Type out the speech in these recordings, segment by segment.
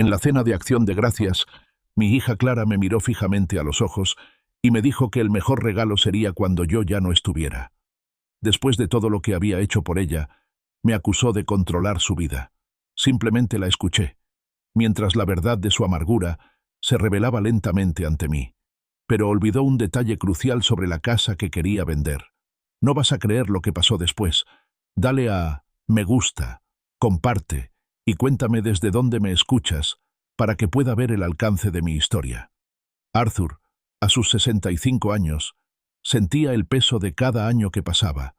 En la cena de Acción de Gracias, mi hija Clara me miró fijamente a los ojos y me dijo que el mejor regalo sería cuando yo ya no estuviera. Después de todo lo que había hecho por ella, me acusó de controlar su vida. Simplemente la escuché, mientras la verdad de su amargura se revelaba lentamente ante mí. Pero olvidó un detalle crucial sobre la casa que quería vender. No vas a creer lo que pasó después. Dale a me gusta, comparte y cuéntame desde dónde me escuchas para que pueda ver el alcance de mi historia. Arthur, a sus 65 años, sentía el peso de cada año que pasaba,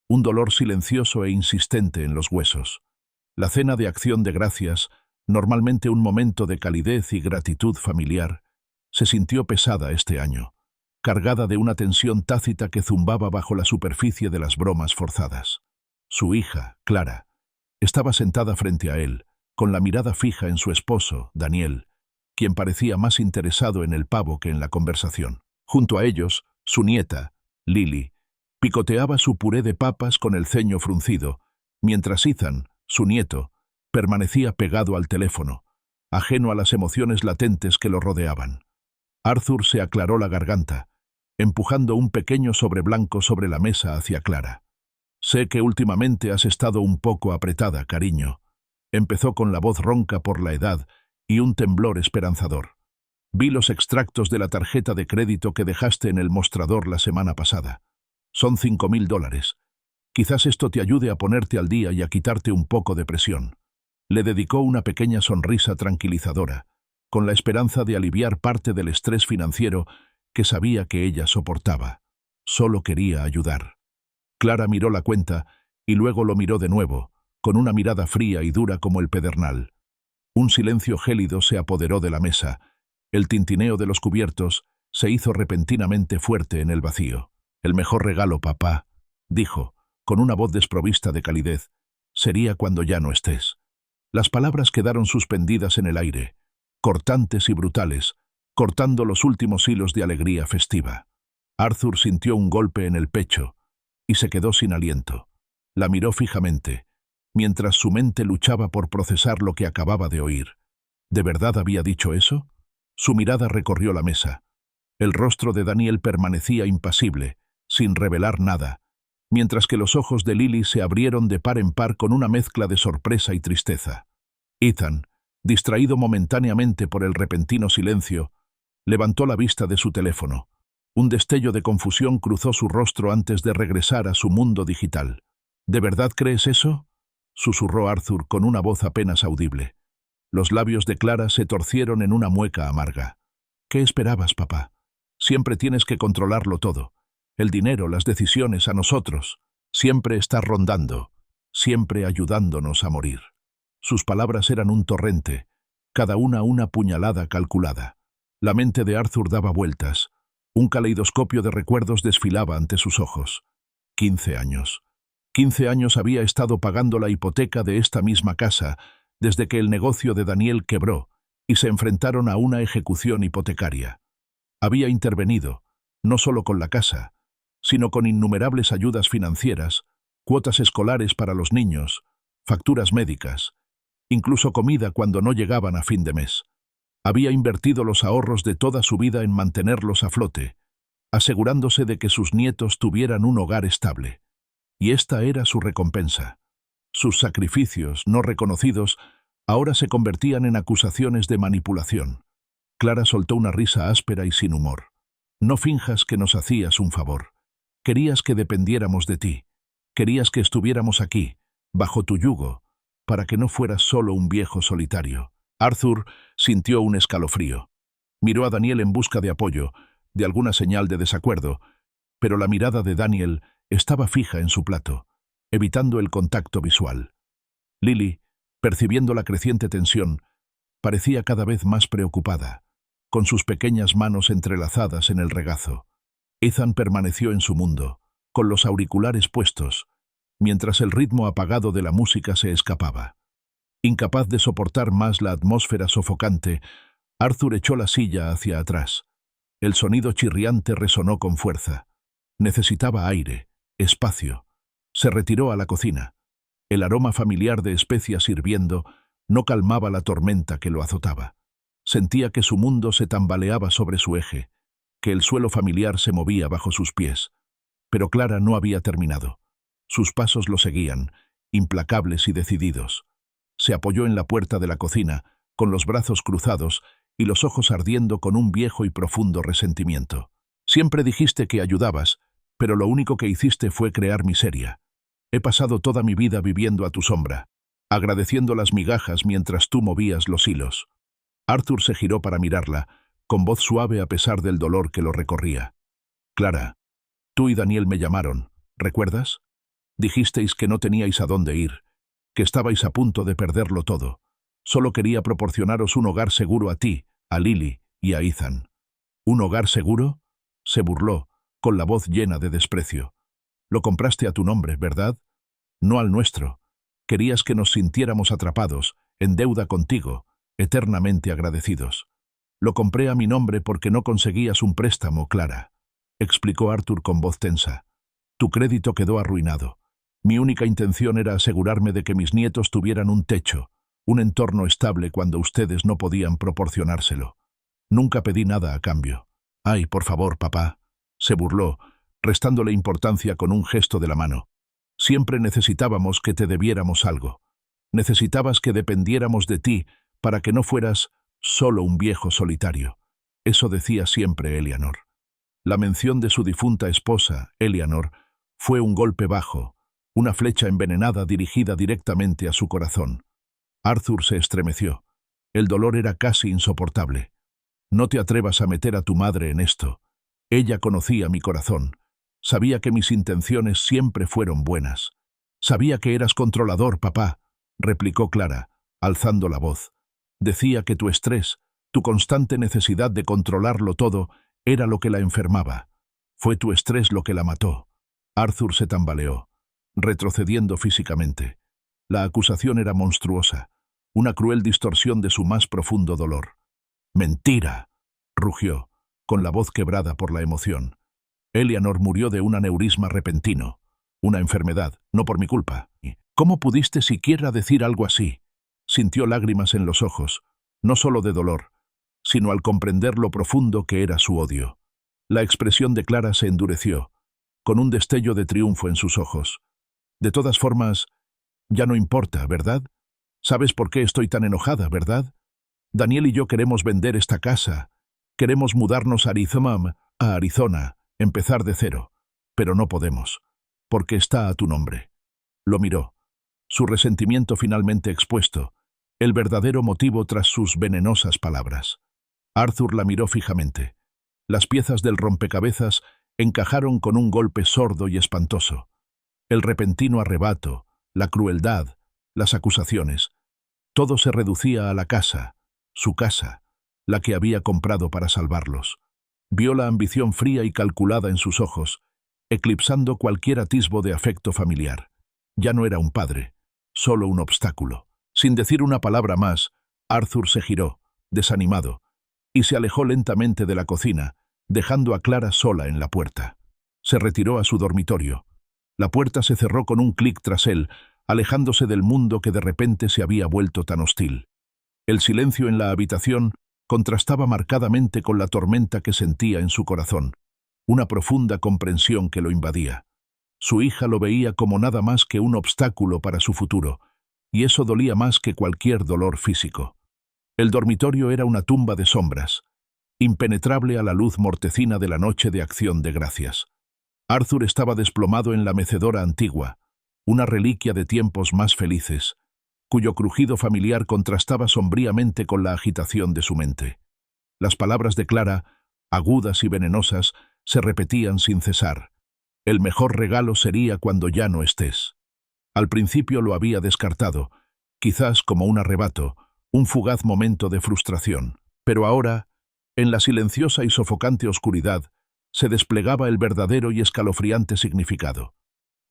un dolor silencioso e insistente en los huesos. La cena de Acción de Gracias, normalmente un momento de calidez y gratitud familiar, se sintió pesada este año, cargada de una tensión tácita que zumbaba bajo la superficie de las bromas forzadas. Su hija, Clara, estaba sentada frente a él, con la mirada fija en su esposo, Daniel, quien parecía más interesado en el pavo que en la conversación. Junto a ellos, su nieta, Lily, picoteaba su puré de papas con el ceño fruncido, mientras Ethan, su nieto, permanecía pegado al teléfono, ajeno a las emociones latentes que lo rodeaban. Arthur se aclaró la garganta, empujando un pequeño sobre blanco sobre la mesa hacia Clara. «Sé que últimamente has estado un poco apretada, cariño», empezó con la voz ronca por la edad y un temblor esperanzador. «Vi los extractos de la tarjeta de crédito que dejaste en el mostrador la semana pasada. Son $5.000. Quizás esto te ayude a ponerte al día y a quitarte un poco de presión». Le dedicó una pequeña sonrisa tranquilizadora, con la esperanza de aliviar parte del estrés financiero que sabía que ella soportaba. Solo quería ayudar. Clara miró la cuenta y luego lo miró de nuevo, con una mirada fría y dura como el pedernal. Un silencio gélido se apoderó de la mesa. El tintineo de los cubiertos se hizo repentinamente fuerte en el vacío. «El mejor regalo, papá», dijo, con una voz desprovista de calidez, «sería cuando ya no estés». Las palabras quedaron suspendidas en el aire, cortantes y brutales, cortando los últimos hilos de alegría festiva. Arthur sintió un golpe en el pecho y se quedó sin aliento. La miró fijamente, mientras su mente luchaba por procesar lo que acababa de oír. ¿De verdad había dicho eso? Su mirada recorrió la mesa. El rostro de Daniel permanecía impasible, sin revelar nada, mientras que los ojos de Lily se abrieron de par en par con una mezcla de sorpresa y tristeza. Ethan, distraído momentáneamente por el repentino silencio, levantó la vista de su teléfono. Un destello de confusión cruzó su rostro antes de regresar a su mundo digital. «¿De verdad crees eso?», susurró Arthur con una voz apenas audible. Los labios de Clara se torcieron en una mueca amarga. «¿Qué esperabas, papá? Siempre tienes que controlarlo todo. El dinero, las decisiones, a nosotros. Siempre estás rondando, siempre ayudándonos a morir». Sus palabras eran un torrente, cada una puñalada calculada. La mente de Arthur daba vueltas. Un caleidoscopio de recuerdos desfilaba ante sus ojos. 15 años. 15 años había estado pagando la hipoteca de esta misma casa desde que el negocio de Daniel quebró y se enfrentaron a una ejecución hipotecaria. Había intervenido, no solo con la casa, sino con innumerables ayudas financieras, cuotas escolares para los niños, facturas médicas, incluso comida cuando no llegaban a fin de mes. Había invertido los ahorros de toda su vida en mantenerlos a flote, asegurándose de que sus nietos tuvieran un hogar estable. Y esta era su recompensa. Sus sacrificios, no reconocidos, ahora se convertían en acusaciones de manipulación. Clara soltó una risa áspera y sin humor. «No finjas que nos hacías un favor. Querías que dependiéramos de ti. Querías que estuviéramos aquí, bajo tu yugo, para que no fueras solo un viejo solitario». Arthur sintió un escalofrío. Miró a Daniel en busca de apoyo, de alguna señal de desacuerdo, pero la mirada de Daniel estaba fija en su plato, evitando el contacto visual. Lily, percibiendo la creciente tensión, parecía cada vez más preocupada, con sus pequeñas manos entrelazadas en el regazo. Ethan permaneció en su mundo, con los auriculares puestos, mientras el ritmo apagado de la música se escapaba. Incapaz de soportar más la atmósfera sofocante, Arthur echó la silla hacia atrás. El sonido chirriante resonó con fuerza. Necesitaba aire, espacio. Se retiró a la cocina. El aroma familiar de especias hirviendo no calmaba la tormenta que lo azotaba. Sentía que su mundo se tambaleaba sobre su eje, que el suelo familiar se movía bajo sus pies. Pero Clara no había terminado. Sus pasos lo seguían, implacables y decididos. Se apoyó en la puerta de la cocina, con los brazos cruzados y los ojos ardiendo con un viejo y profundo resentimiento. Siempre dijiste que ayudabas, pero lo único que hiciste fue crear miseria. He pasado toda mi vida viviendo a tu sombra, agradeciendo las migajas mientras tú movías los hilos. Arthur se giró para mirarla, con voz suave a pesar del dolor que lo recorría. Clara, tú y Daniel me llamaron, ¿recuerdas? Dijisteis que no teníais a dónde ir, que estabais a punto de perderlo todo. Solo quería proporcionaros un hogar seguro a ti, a Lily y a Ethan. ¿Un hogar seguro? Se burló, con la voz llena de desprecio. Lo compraste a tu nombre, ¿verdad? No al nuestro. Querías que nos sintiéramos atrapados, en deuda contigo, eternamente agradecidos. Lo compré a mi nombre porque no conseguías un préstamo, Clara, explicó Arthur con voz tensa. Tu crédito quedó arruinado. Mi única intención era asegurarme de que mis nietos tuvieran un techo, un entorno estable cuando ustedes no podían proporcionárselo. Nunca pedí nada a cambio. Ay, por favor, papá, se burló, restándole importancia con un gesto de la mano. Siempre necesitábamos que te debiéramos algo. Necesitabas que dependiéramos de ti para que no fueras solo un viejo solitario. Eso decía siempre Eleanor. La mención de su difunta esposa, Eleanor, fue un golpe bajo, una flecha envenenada dirigida directamente a su corazón. Arthur se estremeció. El dolor era casi insoportable. No te atrevas a meter a tu madre en esto. Ella conocía mi corazón. Sabía que mis intenciones siempre fueron buenas. Sabía que eras controlador, papá, replicó Clara, alzando la voz. Decía que tu estrés, tu constante necesidad de controlarlo todo, era lo que la enfermaba. Fue tu estrés lo que la mató. Arthur se tambaleó, retrocediendo físicamente. La acusación era monstruosa, una cruel distorsión de su más profundo dolor. «¡Mentira!», rugió, con la voz quebrada por la emoción. Eleanor murió de un aneurisma repentino, una enfermedad, no por mi culpa. ¿Cómo pudiste siquiera decir algo así? Sintió lágrimas en los ojos, no solo de dolor, sino al comprender lo profundo que era su odio. La expresión de Clara se endureció, con un destello de triunfo en sus ojos. De todas formas, ya no importa, ¿verdad? ¿Sabes por qué estoy tan enojada, verdad? Daniel y yo queremos vender esta casa. Queremos mudarnos a Arizona, empezar de cero. Pero no podemos, porque está a tu nombre. Lo miró, su resentimiento finalmente expuesto, el verdadero motivo tras sus venenosas palabras. Arthur la miró fijamente. Las piezas del rompecabezas encajaron con un golpe sordo y espantoso. El repentino arrebato, la crueldad, las acusaciones. Todo se reducía a la casa, su casa, la que había comprado para salvarlos. Vio la ambición fría y calculada en sus ojos, eclipsando cualquier atisbo de afecto familiar. Ya no era un padre, solo un obstáculo. Sin decir una palabra más, Arthur se giró, desanimado, y se alejó lentamente de la cocina, dejando a Clara sola en la puerta. Se retiró a su dormitorio. La puerta se cerró con un clic tras él, alejándose del mundo que de repente se había vuelto tan hostil. El silencio en la habitación contrastaba marcadamente con la tormenta que sentía en su corazón, una profunda comprensión que lo invadía. Su hija lo veía como nada más que un obstáculo para su futuro, y eso dolía más que cualquier dolor físico. El dormitorio era una tumba de sombras, impenetrable a la luz mortecina de la noche de Acción de Gracias. Arthur estaba desplomado en la mecedora antigua, una reliquia de tiempos más felices, cuyo crujido familiar contrastaba sombríamente con la agitación de su mente. Las palabras de Clara, agudas y venenosas, se repetían sin cesar. El mejor regalo sería cuando ya no estés. Al principio lo había descartado, quizás como un arrebato, un fugaz momento de frustración. Pero ahora, en la silenciosa y sofocante oscuridad, se desplegaba el verdadero y escalofriante significado.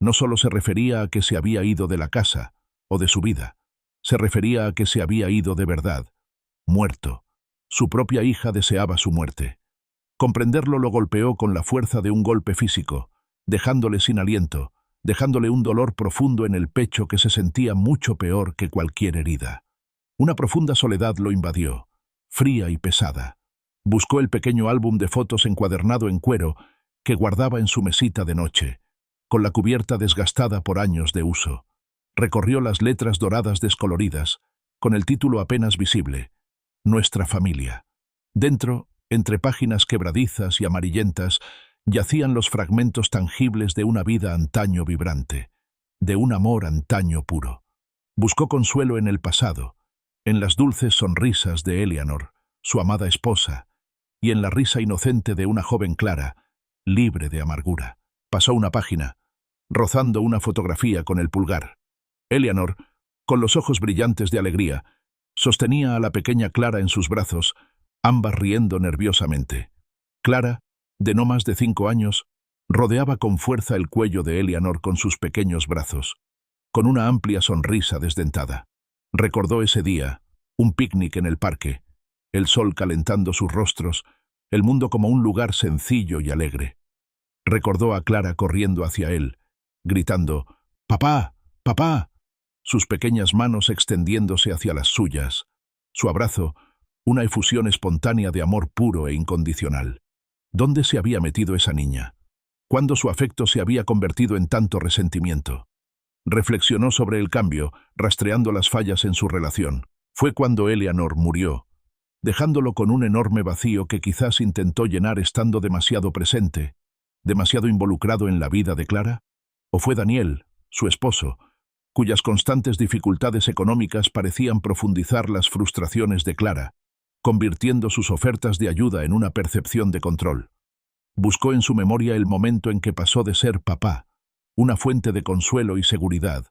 No solo se refería a que se había ido de la casa, o de su vida, se refería a que se había ido de verdad, muerto. Su propia hija deseaba su muerte. Comprenderlo lo golpeó con la fuerza de un golpe físico, dejándole sin aliento, dejándole un dolor profundo en el pecho que se sentía mucho peor que cualquier herida. Una profunda soledad lo invadió, fría y pesada. Buscó el pequeño álbum de fotos encuadernado en cuero que guardaba en su mesita de noche, con la cubierta desgastada por años de uso. Recorrió las letras doradas descoloridas, con el título apenas visible, Nuestra familia. Dentro, entre páginas quebradizas y amarillentas, yacían los fragmentos tangibles de una vida antaño vibrante, de un amor antaño puro. Buscó consuelo en el pasado, en las dulces sonrisas de Eleanor, su amada esposa, y en la risa inocente de una joven Clara, libre de amargura. Pasó una página, rozando una fotografía con el pulgar. Eleanor, con los ojos brillantes de alegría, sostenía a la pequeña Clara en sus brazos, ambas riendo nerviosamente. Clara, de no más de 5 años, rodeaba con fuerza el cuello de Eleanor con sus pequeños brazos, con una amplia sonrisa desdentada. Recordó ese día, un picnic en el parque, el sol calentando sus rostros, el mundo como un lugar sencillo y alegre. Recordó a Clara corriendo hacia él, gritando, «¡Papá! ¡Papá!», sus pequeñas manos extendiéndose hacia las suyas, su abrazo, una efusión espontánea de amor puro e incondicional. ¿Dónde se había metido esa niña? ¿Cuándo su afecto se había convertido en tanto resentimiento? Reflexionó sobre el cambio, rastreando las fallas en su relación. Fue cuando Eleanor murió, dejándolo con un enorme vacío que quizás intentó llenar estando demasiado presente, demasiado involucrado en la vida de Clara. ¿O fue Daniel, su esposo, cuyas constantes dificultades económicas parecían profundizar las frustraciones de Clara, convirtiendo sus ofertas de ayuda en una percepción de control? Buscó en su memoria el momento en que pasó de ser papá, una fuente de consuelo y seguridad,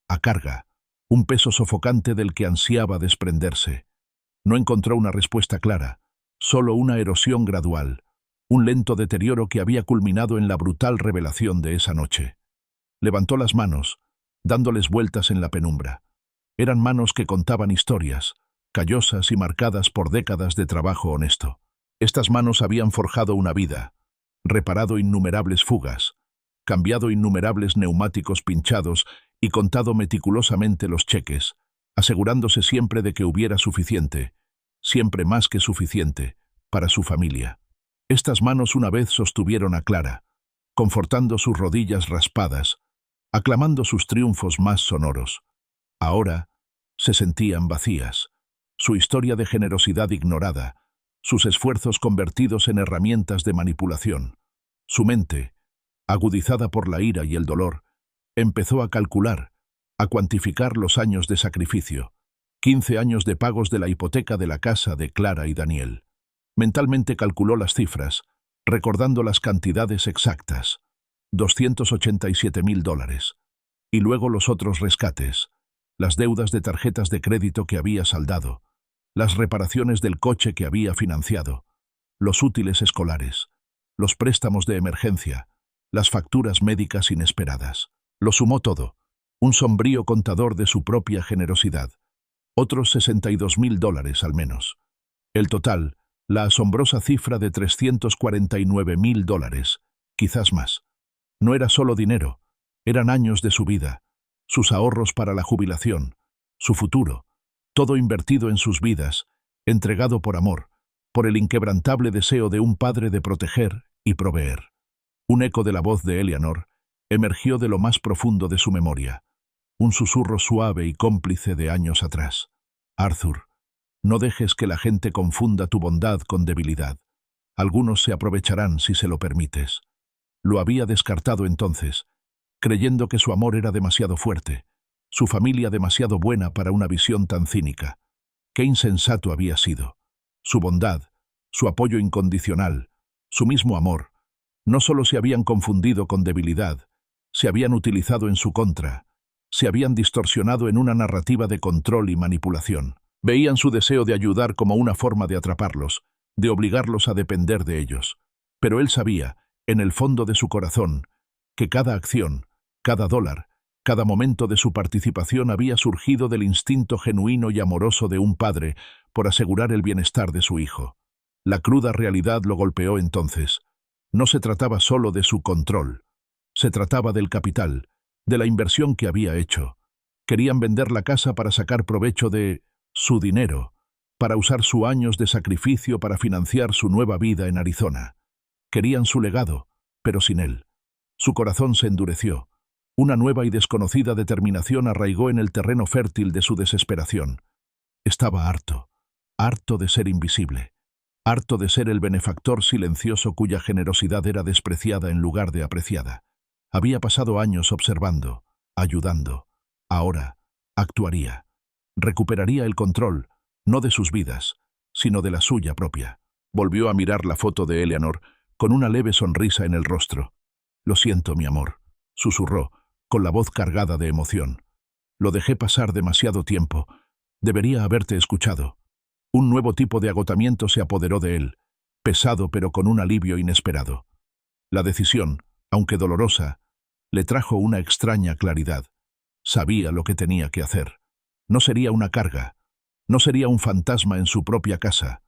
a carga, un peso sofocante del que ansiaba desprenderse. No encontró una respuesta clara, solo una erosión gradual, un lento deterioro que había culminado en la brutal revelación de esa noche. Levantó las manos, dándoles vueltas en la penumbra. Eran manos que contaban historias, callosas y marcadas por décadas de trabajo honesto. Estas manos habían forjado una vida, reparado innumerables fugas, cambiado innumerables neumáticos pinchados y contado meticulosamente los cheques, asegurándose siempre de que hubiera suficiente, siempre más que suficiente, para su familia. Estas manos una vez sostuvieron a Clara, confortando sus rodillas raspadas, aclamando sus triunfos más sonoros. Ahora se sentían vacías, su historia de generosidad ignorada, sus esfuerzos convertidos en herramientas de manipulación. Su mente, agudizada por la ira y el dolor, empezó a calcular, a cuantificar los años de sacrificio, 15 años de pagos de la hipoteca de la casa de Clara y Daniel. Mentalmente calculó las cifras, recordando las cantidades exactas, $287.000, y luego los otros rescates, las deudas de tarjetas de crédito que había saldado, las reparaciones del coche que había financiado, los útiles escolares, los préstamos de emergencia, las facturas médicas inesperadas. Lo sumó todo, un sombrío contador de su propia generosidad. Otros $62.000 al menos. El total, la asombrosa cifra de $349.000, quizás más. No era solo dinero, eran años de su vida, sus ahorros para la jubilación, su futuro, todo invertido en sus vidas, entregado por amor, por el inquebrantable deseo de un padre de proteger y proveer. Un eco de la voz de Eleanor emergió de lo más profundo de su memoria, un susurro suave y cómplice de años atrás. Arthur, no dejes que la gente confunda tu bondad con debilidad. Algunos se aprovecharán si se lo permites. Lo había descartado entonces, creyendo que su amor era demasiado fuerte, su familia demasiado buena para una visión tan cínica. Qué insensato había sido. Su bondad, su apoyo incondicional, su mismo amor, no solo se habían confundido con debilidad, se habían utilizado en su contra, se habían distorsionado en una narrativa de control y manipulación. Veían su deseo de ayudar como una forma de atraparlos, de obligarlos a depender de ellos. Pero él sabía, en el fondo de su corazón, que cada acción, cada dólar, cada momento de su participación había surgido del instinto genuino y amoroso de un padre por asegurar el bienestar de su hijo. La cruda realidad lo golpeó entonces. No se trataba solo de su control. Se trataba del capital, de la inversión que había hecho. Querían vender la casa para sacar provecho de su dinero, para usar sus años de sacrificio para financiar su nueva vida en Arizona. Querían su legado, pero sin él. Su corazón se endureció. Una nueva y desconocida determinación arraigó en el terreno fértil de su desesperación. Estaba harto de ser invisible, harto de ser el benefactor silencioso cuya generosidad era despreciada en lugar de apreciada. Había pasado años observando, ayudando. Ahora, actuaría. Recuperaría el control, no de sus vidas, sino de la suya propia. Volvió a mirar la foto de Eleanor, con una leve sonrisa en el rostro. «Lo siento, mi amor», susurró, con la voz cargada de emoción. «Lo dejé pasar demasiado tiempo. Debería haberte escuchado». Un nuevo tipo de agotamiento se apoderó de él, pesado pero con un alivio inesperado. La decisión, aunque dolorosa, le trajo una extraña claridad. Sabía lo que tenía que hacer. No sería una carga, no sería un fantasma en su propia casa.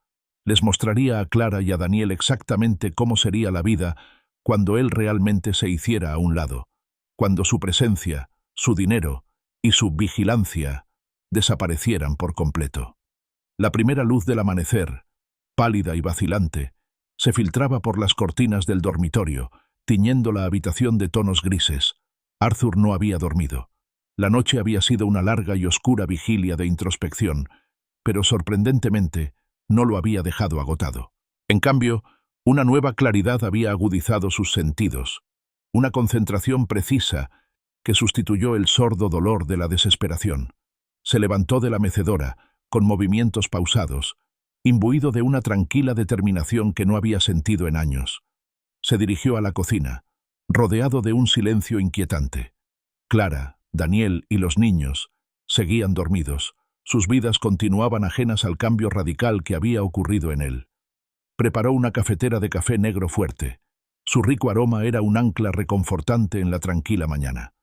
Les mostraría a Clara y a Daniel exactamente cómo sería la vida cuando él realmente se hiciera a un lado, cuando su presencia, su dinero y su vigilancia desaparecieran por completo. La primera luz del amanecer, pálida y vacilante, se filtraba por las cortinas del dormitorio, tiñendo la habitación de tonos grises. Arthur no había dormido. La noche había sido una larga y oscura vigilia de introspección, pero sorprendentemente no lo había dejado agotado. En cambio, una nueva claridad había agudizado sus sentidos, una concentración precisa que sustituyó el sordo dolor de la desesperación. Se levantó de la mecedora, con movimientos pausados, imbuido de una tranquila determinación que no había sentido en años. Se dirigió a la cocina, rodeado de un silencio inquietante. Clara, Daniel y los niños seguían dormidos. Sus vidas continuaban ajenas al cambio radical que había ocurrido en él. Preparó una cafetera de café negro fuerte. Su rico aroma era un ancla reconfortante en la tranquila mañana.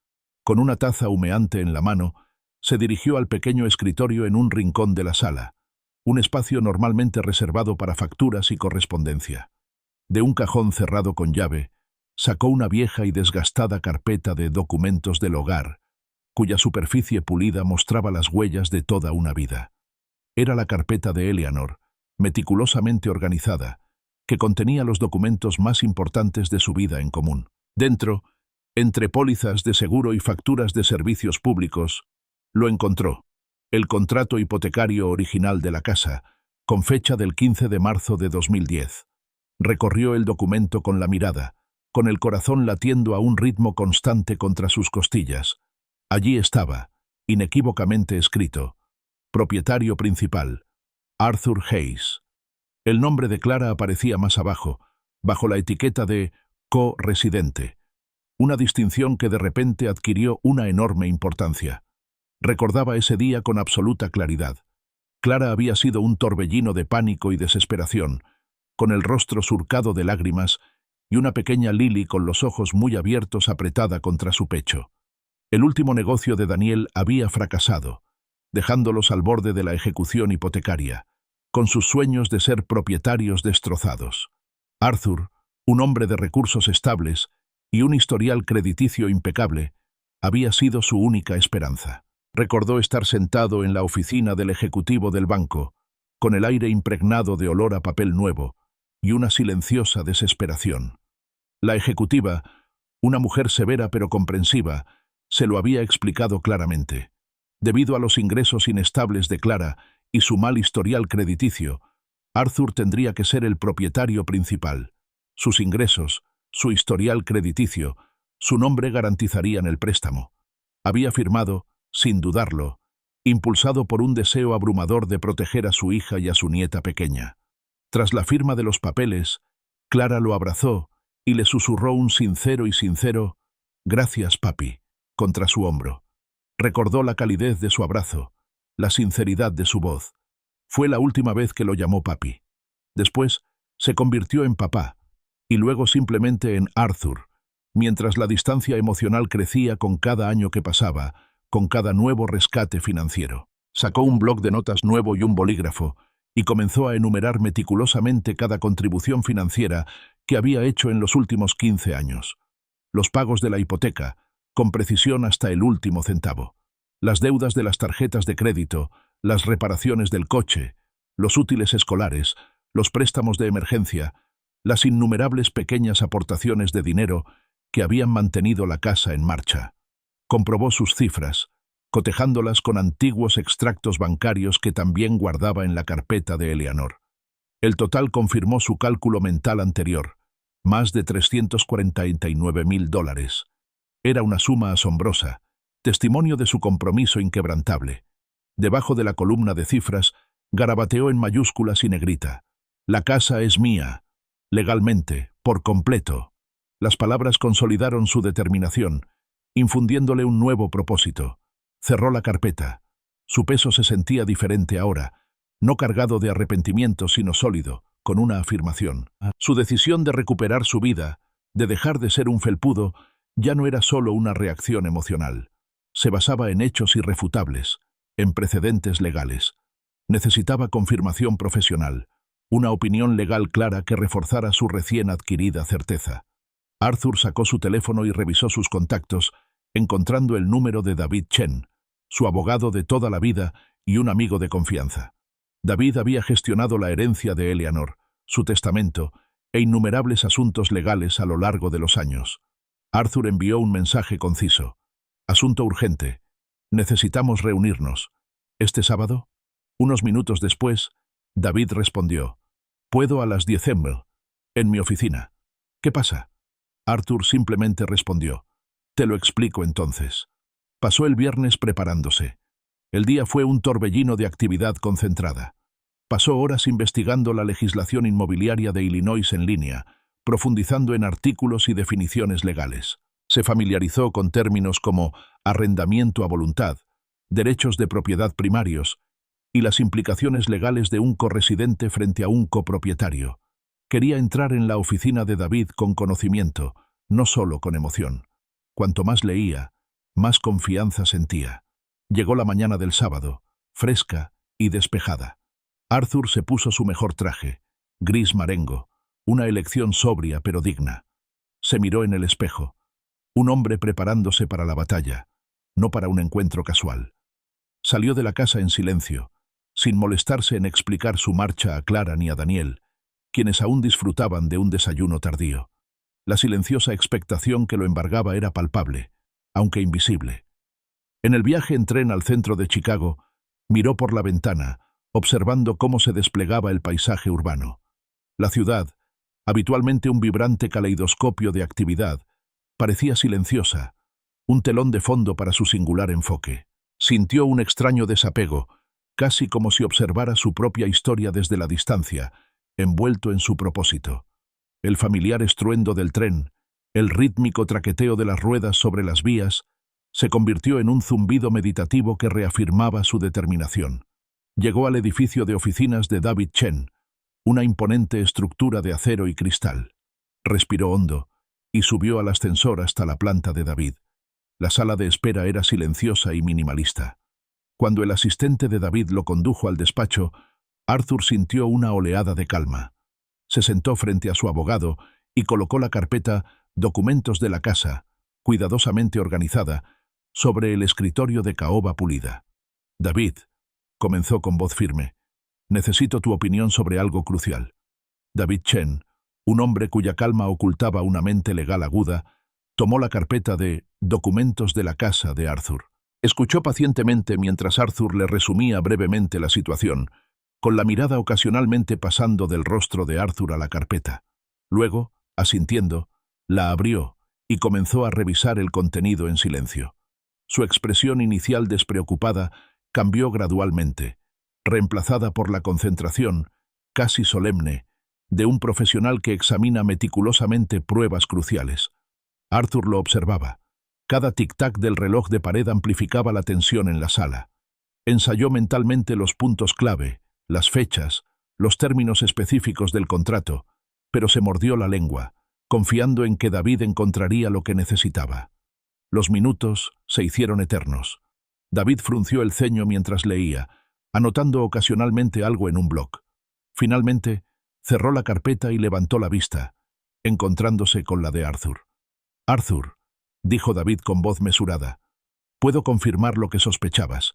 Con una taza humeante en la mano, se dirigió al pequeño escritorio en un rincón de la sala, un espacio normalmente reservado para facturas y correspondencia. De un cajón cerrado con llave, sacó una vieja y desgastada carpeta de documentos del hogar, cuya superficie pulida mostraba las huellas de toda una vida. Era la carpeta de Eleanor, meticulosamente organizada, que contenía los documentos más importantes de su vida en común. Dentro, entre pólizas de seguro y facturas de servicios públicos, lo encontró: el contrato hipotecario original de la casa, con fecha del 15 de marzo de 2010. Recorrió el documento con la mirada, con el corazón latiendo a un ritmo constante contra sus costillas. Allí estaba, inequívocamente escrito: propietario principal, Arthur Hayes. El nombre de Clara aparecía más abajo, bajo la etiqueta de co-residente, una distinción que de repente adquirió una enorme importancia. Recordaba ese día con absoluta claridad. Clara había sido un torbellino de pánico y desesperación, con el rostro surcado de lágrimas y una pequeña Lily con los ojos muy abiertos apretada contra su pecho. El último negocio de Daniel había fracasado, dejándolos al borde de la ejecución hipotecaria, con sus sueños de ser propietarios destrozados. Arthur, un hombre de recursos estables y un historial crediticio impecable, había sido su única esperanza. Recordó estar sentado en la oficina del ejecutivo del banco, con el aire impregnado de olor a papel nuevo y una silenciosa desesperación. La ejecutiva, una mujer severa pero comprensiva, se lo había explicado claramente. Debido a los ingresos inestables de Clara y su mal historial crediticio, Arthur tendría que ser el propietario principal. Sus ingresos, su historial crediticio, su nombre garantizarían el préstamo. Había firmado, sin dudarlo, impulsado por un deseo abrumador de proteger a su hija y a su nieta pequeña. Tras la firma de los papeles, Clara lo abrazó y le susurró un sincero «Gracias, papi», contra su hombro. Recordó la calidez de su abrazo, la sinceridad de su voz. Fue la última vez que lo llamó papi. Después, se convirtió en papá, y luego simplemente en Arthur, mientras la distancia emocional crecía con cada año que pasaba, con cada nuevo rescate financiero. Sacó un bloc de notas nuevo y un bolígrafo, y comenzó a enumerar meticulosamente cada contribución financiera que había hecho en los últimos 15 años. Los pagos de la hipoteca, con precisión hasta el último centavo. Las deudas de las tarjetas de crédito, las reparaciones del coche, los útiles escolares, los préstamos de emergencia, las innumerables pequeñas aportaciones de dinero que habían mantenido la casa en marcha. Comprobó sus cifras, cotejándolas con antiguos extractos bancarios que también guardaba en la carpeta de Eleanor. El total confirmó su cálculo mental anterior, más de $349,000. Era una suma asombrosa, testimonio de su compromiso inquebrantable. Debajo de la columna de cifras, garabateó en mayúsculas y negrita: «La casa es mía, legalmente, por completo». Las palabras consolidaron su determinación, infundiéndole un nuevo propósito. Cerró la carpeta. Su peso se sentía diferente ahora, no cargado de arrepentimiento, sino sólido, con una afirmación. Su decisión de recuperar su vida, de dejar de ser un felpudo, ya no era solo una reacción emocional. Se basaba en hechos irrefutables, en precedentes legales. Necesitaba confirmación profesional, una opinión legal clara que reforzara su recién adquirida certeza. Arthur sacó su teléfono y revisó sus contactos, encontrando el número de David Chen, su abogado de toda la vida y un amigo de confianza. David había gestionado la herencia de Eleanor, su testamento e innumerables asuntos legales a lo largo de los años. Arthur envió un mensaje conciso: «Asunto urgente. Necesitamos reunirnos. ¿Este sábado?». Unos minutos después, David respondió: «Puedo a las 10 m. En mi oficina». «¿Qué pasa?». Arthur simplemente respondió: «Te lo explico entonces». Pasó el viernes preparándose. El día fue un torbellino de actividad concentrada. Pasó horas investigando la legislación inmobiliaria de Illinois en línea, profundizando en artículos y definiciones legales. Se familiarizó con términos como arrendamiento a voluntad, derechos de propiedad primarios y las implicaciones legales de un corresidente frente a un copropietario. Quería entrar en la oficina de David con conocimiento, no solo con emoción. Cuanto más leía, más confianza sentía. Llegó la mañana del sábado, fresca y despejada. Arthur se puso su mejor traje, gris marengo, una elección sobria pero digna. Se miró en el espejo. Un hombre preparándose para la batalla, no para un encuentro casual. Salió de la casa en silencio, sin molestarse en explicar su marcha a Clara ni a Daniel, quienes aún disfrutaban de un desayuno tardío. La silenciosa expectación que lo embargaba era palpable, aunque invisible. En el viaje en tren al centro de Chicago, miró por la ventana, observando cómo se desplegaba el paisaje urbano. La ciudad, habitualmente un vibrante caleidoscopio de actividad, parecía silenciosa, un telón de fondo para su singular enfoque. Sintió un extraño desapego, casi como si observara su propia historia desde la distancia, envuelto en su propósito. El familiar estruendo del tren, el rítmico traqueteo de las ruedas sobre las vías, se convirtió en un zumbido meditativo que reafirmaba su determinación. Llegó al edificio de oficinas de David Chen, una imponente estructura de acero y cristal. Respiró hondo y subió al ascensor hasta la planta de David. La sala de espera era silenciosa y minimalista. Cuando el asistente de David lo condujo al despacho, Arthur sintió una oleada de calma. Se sentó frente a su abogado y colocó la carpeta «Documentos de la casa», cuidadosamente organizada, sobre el escritorio de caoba pulida. «David», comenzó con voz firme, «necesito tu opinión sobre algo crucial». David Chen, un hombre cuya calma ocultaba una mente legal aguda, tomó la carpeta de «Documentos de la casa» de Arthur. Escuchó pacientemente mientras Arthur le resumía brevemente la situación, con la mirada ocasionalmente pasando del rostro de Arthur a la carpeta. Luego, asintiendo, la abrió y comenzó a revisar el contenido en silencio. Su expresión inicial despreocupada cambió gradualmente, reemplazada por la concentración, casi solemne, de un profesional que examina meticulosamente pruebas cruciales. Arthur lo observaba. Cada tic-tac del reloj de pared amplificaba la tensión en la sala. Ensayó mentalmente los puntos clave, las fechas, los términos específicos del contrato, pero se mordió la lengua, confiando en que David encontraría lo que necesitaba. Los minutos se hicieron eternos. David frunció el ceño mientras leía, anotando ocasionalmente algo en un bloc. Finalmente, cerró la carpeta y levantó la vista, encontrándose con la de Arthur. «Arthur», dijo David con voz mesurada, «puedo confirmar lo que sospechabas.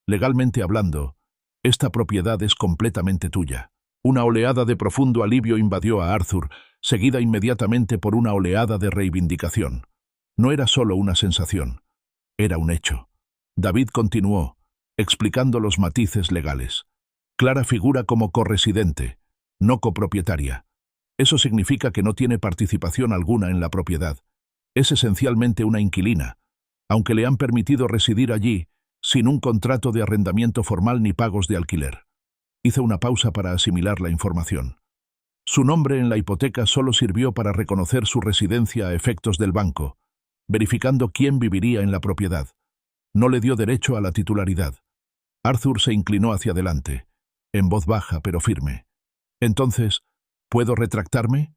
Legalmente hablando, Esta propiedad es completamente tuya. Una oleada de profundo alivio invadió a Arthur, seguida inmediatamente por una oleada de reivindicación. No era solo una sensación, era un hecho. David continuó, explicando los matices legales. Clara figura como corresidente, no copropietaria. Eso significa que no tiene participación alguna en la propiedad. Es esencialmente una inquilina, aunque le han permitido residir allí sin un contrato de arrendamiento formal ni pagos de alquiler. Hizo una pausa para asimilar la información. Su nombre en la hipoteca solo sirvió para reconocer su residencia a efectos del banco, verificando quién viviría en la propiedad. No le dio derecho a la titularidad. Arthur se inclinó hacia adelante, en voz baja pero firme. Entonces, ¿puedo retractarme?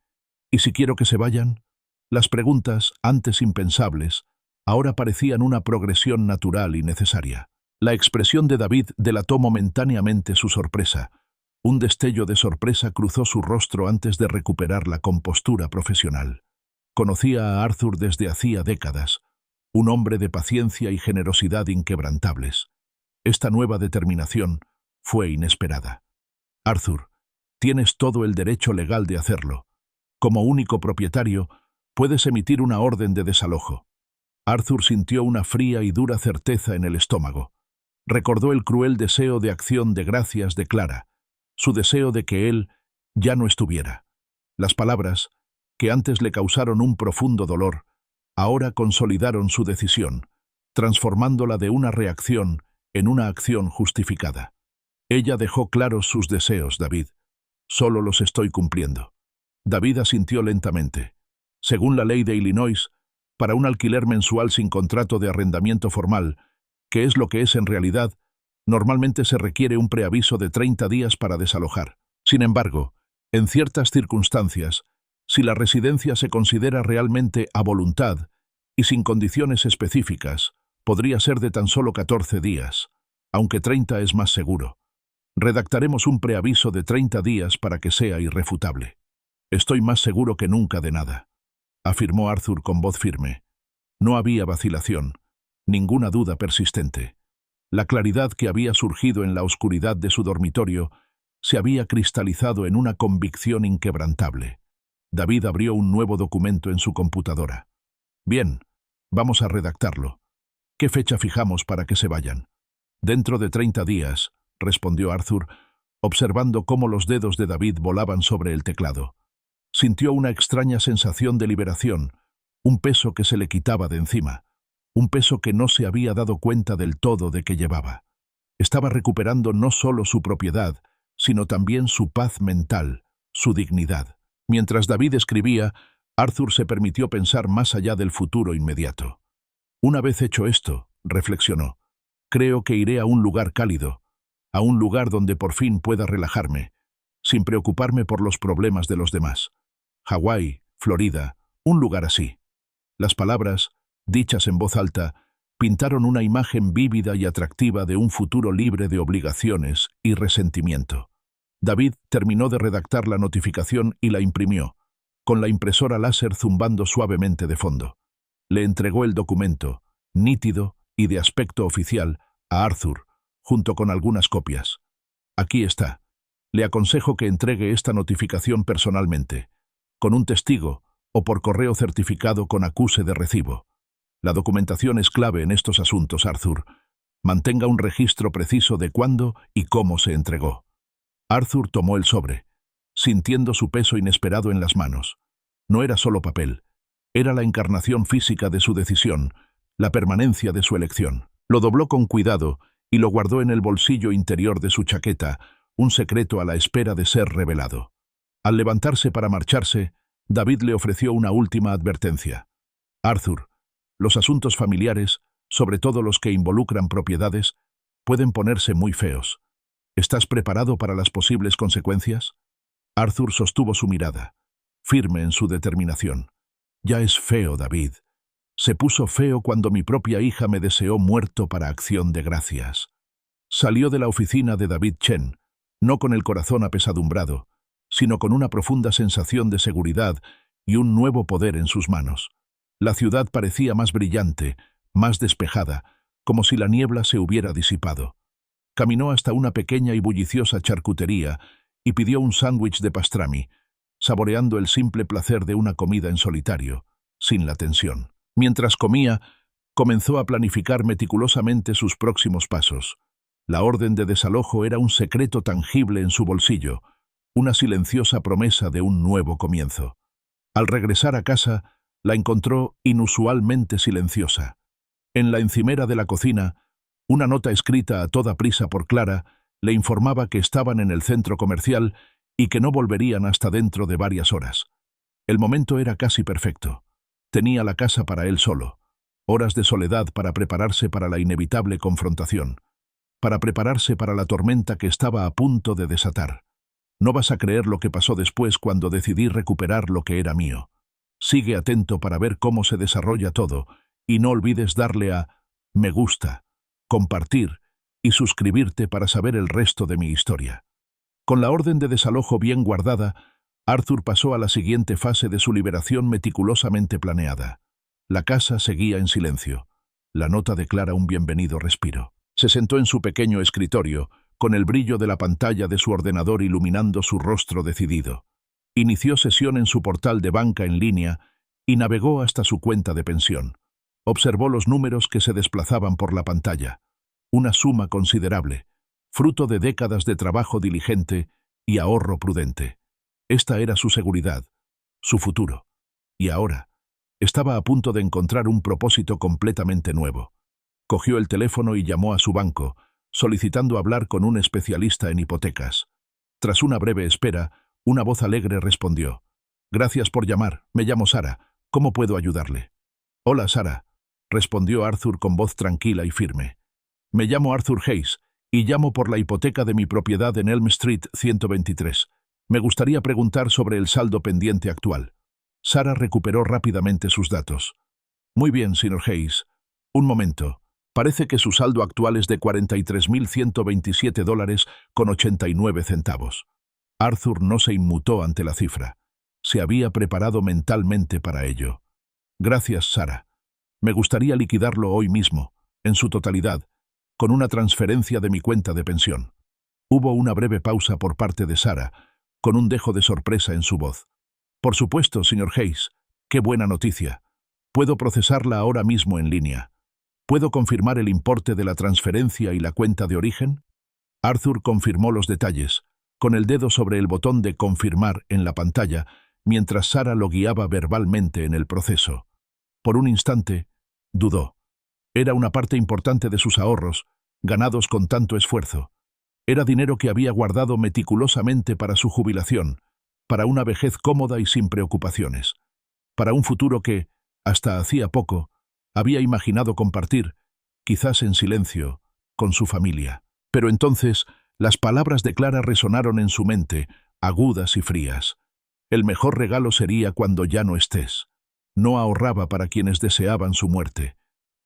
¿Y si quiero que se vayan? Las preguntas, antes impensables, ahora parecían una progresión natural y necesaria. La expresión de David delató momentáneamente su sorpresa. Un destello de sorpresa cruzó su rostro antes de recuperar la compostura profesional. Conocía a Arthur desde hacía décadas, un hombre de paciencia y generosidad inquebrantables. Esta nueva determinación fue inesperada. Arthur, tienes todo el derecho legal de hacerlo. Como único propietario, puedes emitir una orden de desalojo. Arthur sintió una fría y dura certeza en el estómago. Recordó el cruel deseo de acción de gracias de Clara, su deseo de que él ya no estuviera. Las palabras, que antes le causaron un profundo dolor, ahora consolidaron su decisión, transformándola de una reacción en una acción justificada. Ella dejó claros sus deseos, David. Solo los estoy cumpliendo. David asintió lentamente. Según la ley de Illinois, para un alquiler mensual sin contrato de arrendamiento formal, que es lo que es en realidad, normalmente se requiere un preaviso de 30 días para desalojar. Sin embargo, en ciertas circunstancias, si la residencia se considera realmente a voluntad y sin condiciones específicas, podría ser de tan solo 14 días, aunque 30 es más seguro. Redactaremos un preaviso de 30 días para que sea irrefutable. Estoy más seguro que nunca de nada, afirmó Arthur con voz firme. No había vacilación, ninguna duda persistente. La claridad que había surgido en la oscuridad de su dormitorio se había cristalizado en una convicción inquebrantable. David abrió un nuevo documento en su computadora. Bien, vamos a redactarlo. ¿Qué fecha fijamos para que se vayan? Dentro de 30 días, respondió Arthur, observando cómo los dedos de David volaban sobre el teclado. Sintió una extraña sensación de liberación, un peso que se le quitaba de encima, un peso que no se había dado cuenta del todo de que llevaba. Estaba recuperando no solo su propiedad, sino también su paz mental, su dignidad. Mientras David escribía, Arthur se permitió pensar más allá del futuro inmediato. Una vez hecho esto, reflexionó, creo que iré a un lugar cálido, a un lugar donde por fin pueda relajarme, sin preocuparme por los problemas de los demás. Hawái, Florida, un lugar así. Las palabras, dichas en voz alta, pintaron una imagen vívida y atractiva de un futuro libre de obligaciones y resentimiento. David terminó de redactar la notificación y la imprimió, con la impresora láser zumbando suavemente de fondo. Le entregó el documento, nítido y de aspecto oficial, a Arthur, junto con algunas copias. Aquí está. Le aconsejo que entregue esta notificación personalmente, con un testigo o por correo certificado con acuse de recibo. La documentación es clave en estos asuntos, Arthur. Mantenga un registro preciso de cuándo y cómo se entregó. Arthur tomó el sobre, sintiendo su peso inesperado en las manos. No era solo papel, era la encarnación física de su decisión, la permanencia de su elección. Lo dobló con cuidado y lo guardó en el bolsillo interior de su chaqueta, un secreto a la espera de ser revelado. Al levantarse para marcharse, David le ofreció una última advertencia. Arthur, los asuntos familiares, sobre todo los que involucran propiedades, pueden ponerse muy feos. ¿Estás preparado para las posibles consecuencias? Arthur sostuvo su mirada, firme en su determinación. Ya es feo, David. Se puso feo cuando mi propia hija me deseó muerto para acción de gracias. Salió de la oficina de David Chen, no con el corazón apesadumbrado, sino con una profunda sensación de seguridad y un nuevo poder en sus manos. La ciudad parecía más brillante, más despejada, como si la niebla se hubiera disipado. Caminó hasta una pequeña y bulliciosa charcutería y pidió un sándwich de pastrami, saboreando el simple placer de una comida en solitario, sin la tensión. Mientras comía, comenzó a planificar meticulosamente sus próximos pasos. La orden de desalojo era un secreto tangible en su bolsillo, una silenciosa promesa de un nuevo comienzo. Al regresar a casa, la encontró inusualmente silenciosa. En la encimera de la cocina, una nota escrita a toda prisa por Clara le informaba que estaban en el centro comercial y que no volverían hasta dentro de varias horas. El momento era casi perfecto. Tenía la casa para él solo, horas de soledad para prepararse para la inevitable confrontación, para prepararse para la tormenta que estaba a punto de desatar. No vas a creer lo que pasó después cuando decidí recuperar lo que era mío. Sigue atento para ver cómo se desarrolla todo y no olvides darle a me gusta, compartir y suscribirte para saber el resto de mi historia. Con la orden de desalojo bien guardada, Arthur pasó a la siguiente fase de su liberación meticulosamente planeada. La casa seguía en silencio. La nota declara un bienvenido respiro. Se sentó en su pequeño escritorio, con el brillo de la pantalla de su ordenador iluminando su rostro decidido. Inició sesión en su portal de banca en línea y navegó hasta su cuenta de pensión. Observó los números que se desplazaban por la pantalla. Una suma considerable, fruto de décadas de trabajo diligente y ahorro prudente. Esta era su seguridad, su futuro. Y ahora, estaba a punto de encontrar un propósito completamente nuevo. Cogió el teléfono y llamó a su banco, solicitando hablar con un especialista en hipotecas. Tras una breve espera, una voz alegre respondió. «Gracias por llamar, me llamo Sara. ¿Cómo puedo ayudarle?» «Hola, Sara», respondió Arthur con voz tranquila y firme. «Me llamo Arthur Hayes y llamo por la hipoteca de mi propiedad en Elm Street 123. Me gustaría preguntar sobre el saldo pendiente actual». Sara recuperó rápidamente sus datos. «Muy bien, señor Hayes. Un momento. Parece que su saldo actual es de $43.127,89. Arthur no se inmutó ante la cifra. Se había preparado mentalmente para ello. «Gracias, Sara. Me gustaría liquidarlo hoy mismo, en su totalidad, con una transferencia de mi cuenta de pensión». Hubo una breve pausa por parte de Sara, con un dejo de sorpresa en su voz. «Por supuesto, señor Hayes. Qué buena noticia. Puedo procesarla ahora mismo en línea. ¿Puedo confirmar el importe de la transferencia y la cuenta de origen?» Arthur confirmó los detalles, con el dedo sobre el botón de confirmar en la pantalla, mientras Sara lo guiaba verbalmente en el proceso. Por un instante, dudó. Era una parte importante de sus ahorros, ganados con tanto esfuerzo. Era dinero que había guardado meticulosamente para su jubilación, para una vejez cómoda y sin preocupaciones, para un futuro que, hasta hacía poco, había imaginado compartir, quizás en silencio, con su familia. Pero entonces, las palabras de Clara resonaron en su mente, agudas y frías. El mejor regalo sería cuando ya no estés. No ahorraba para quienes deseaban su muerte,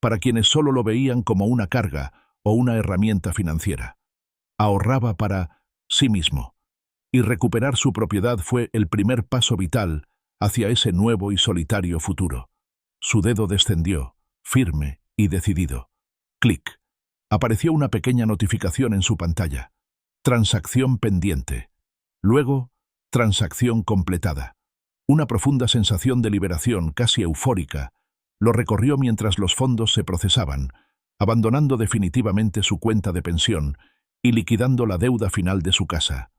para quienes solo lo veían como una carga o una herramienta financiera. Ahorraba para sí mismo. Y recuperar su propiedad fue el primer paso vital hacia ese nuevo y solitario futuro. Su dedo descendió, firme y decidido. Clic. Apareció una pequeña notificación en su pantalla. Transacción pendiente. Luego, transacción completada. Una profunda sensación de liberación, casi eufórica, lo recorrió mientras los fondos se procesaban, abandonando definitivamente su cuenta de pensión y liquidando la deuda final de su casa.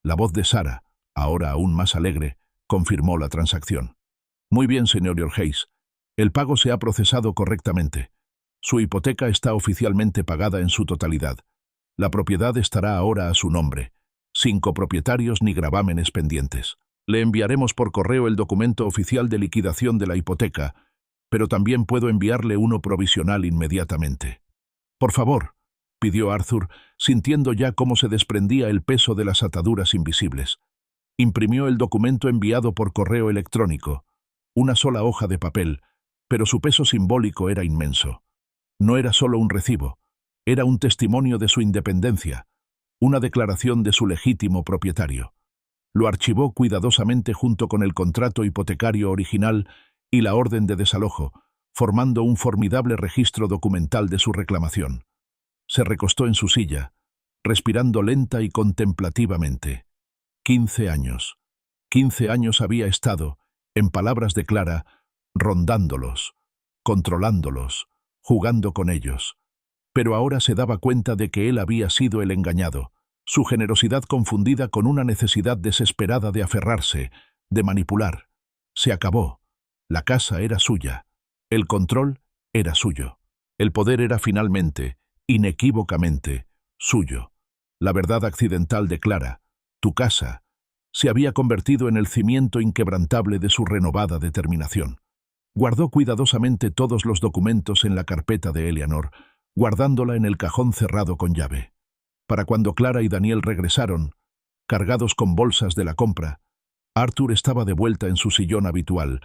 La voz de Sara, ahora aún más alegre, confirmó la transacción. «Muy bien, señor Hayes. El pago se ha procesado correctamente. Su hipoteca está oficialmente pagada en su totalidad. La propiedad estará ahora a su nombre, sin copropietarios ni gravámenes pendientes. Le enviaremos por correo el documento oficial de liquidación de la hipoteca, pero también puedo enviarle uno provisional inmediatamente». «Por favor», pidió Arthur, sintiendo ya cómo se desprendía el peso de las ataduras invisibles. Imprimió el documento enviado por correo electrónico, una sola hoja de papel, pero su peso simbólico era inmenso. No era solo un recibo, era un testimonio de su independencia, una declaración de su legítimo propietario. Lo archivó cuidadosamente junto con el contrato hipotecario original y la orden de desalojo, formando un formidable registro documental de su reclamación. Se recostó en su silla, respirando lenta y contemplativamente. 15 años. 15 años había estado, en palabras de Clara, rondándolos, controlándolos, jugando con ellos. Pero ahora se daba cuenta de que él había sido el engañado, su generosidad confundida con una necesidad desesperada de aferrarse, de manipular. Se acabó. La casa era suya. El control era suyo. El poder era finalmente, inequívocamente, suyo. La verdad accidental de Clara, tu casa, se había convertido en el cimiento inquebrantable de su renovada determinación. Guardó cuidadosamente todos los documentos en la carpeta de Eleanor, guardándola en el cajón cerrado con llave. Para cuando Clara y Daniel regresaron, cargados con bolsas de la compra, Arthur estaba de vuelta en su sillón habitual,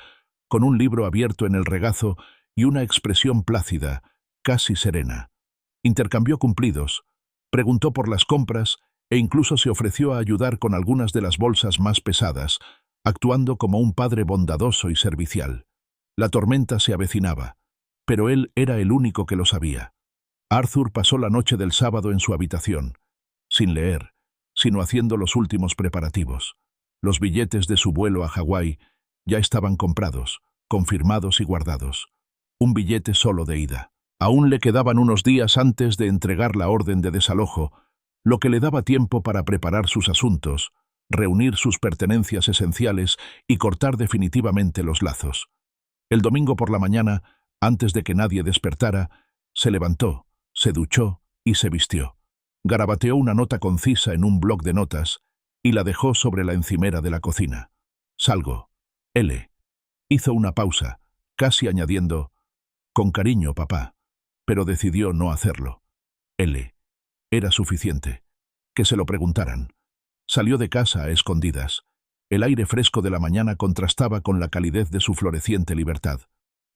con un libro abierto en el regazo y una expresión plácida, casi serena. Intercambió cumplidos, preguntó por las compras e incluso se ofreció a ayudar con algunas de las bolsas más pesadas, actuando como un padre bondadoso y servicial. La tormenta se avecinaba, pero él era el único que lo sabía. Arthur pasó la noche del sábado en su habitación, sin leer, sino haciendo los últimos preparativos. Los billetes de su vuelo a Hawái ya estaban comprados, confirmados y guardados. Un billete solo de ida. Aún le quedaban unos días antes de entregar la orden de desalojo, lo que le daba tiempo para preparar sus asuntos, reunir sus pertenencias esenciales y cortar definitivamente los lazos. El domingo por la mañana, antes de que nadie despertara, se levantó, se duchó y se vistió. Garabateó una nota concisa en un bloc de notas y la dejó sobre la encimera de la cocina. Salgo. L. Hizo una pausa, casi añadiendo, con cariño, papá, pero decidió no hacerlo. L. Era suficiente. Que se lo preguntaran. Salió de casa a escondidas. El aire fresco de la mañana contrastaba con la calidez de su floreciente libertad.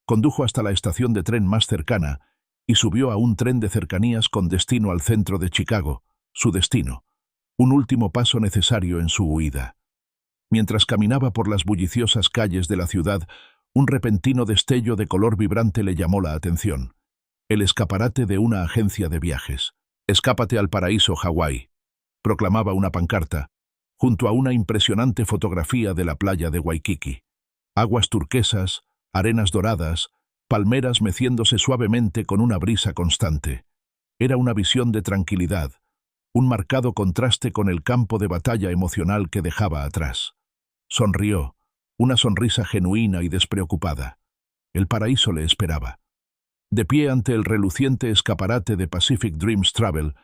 Condujo hasta la estación de tren más cercana y subió a un tren de cercanías con destino al centro de Chicago, su destino, un último paso necesario en su huida. Mientras caminaba por las bulliciosas calles de la ciudad, un repentino destello de color vibrante le llamó la atención. El escaparate de una agencia de viajes. «Escápate al paraíso, Hawái», proclamaba una pancarta, junto a una impresionante fotografía de la playa de Waikiki. Aguas turquesas, arenas doradas, palmeras meciéndose suavemente con una brisa constante. Era una visión de tranquilidad, un marcado contraste con el campo de batalla emocional que dejaba atrás. Sonrió, una sonrisa genuina y despreocupada. El paraíso le esperaba. De pie ante el reluciente escaparate de Pacific Dreams Travel,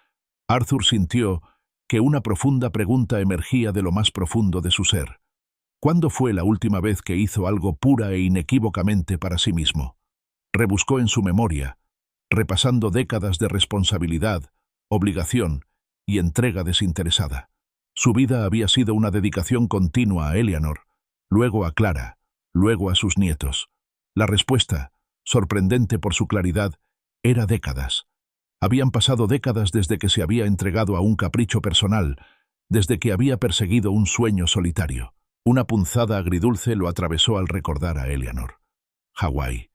Arthur sintió que una profunda pregunta emergía de lo más profundo de su ser. ¿Cuándo fue la última vez que hizo algo pura e inequívocamente para sí mismo? Rebuscó en su memoria, repasando décadas de responsabilidad, obligación y entrega desinteresada. Su vida había sido una dedicación continua a Eleanor, luego a Clara, luego a sus nietos. La respuesta, sorprendente por su claridad, era décadas. Habían pasado décadas desde que se había entregado a un capricho personal, desde que había perseguido un sueño solitario. Una punzada agridulce lo atravesó al recordar a Eleanor. Hawái.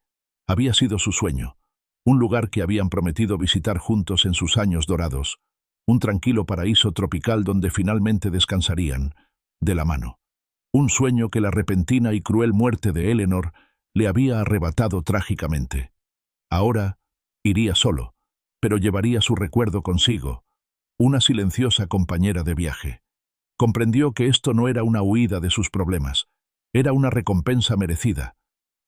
Había sido su sueño, un lugar que habían prometido visitar juntos en sus años dorados, un tranquilo paraíso tropical donde finalmente descansarían, de la mano. Un sueño que la repentina y cruel muerte de Eleanor le había arrebatado trágicamente. Ahora iría solo, pero llevaría su recuerdo consigo, una silenciosa compañera de viaje. Comprendió que esto no era una huida de sus problemas, era una recompensa merecida,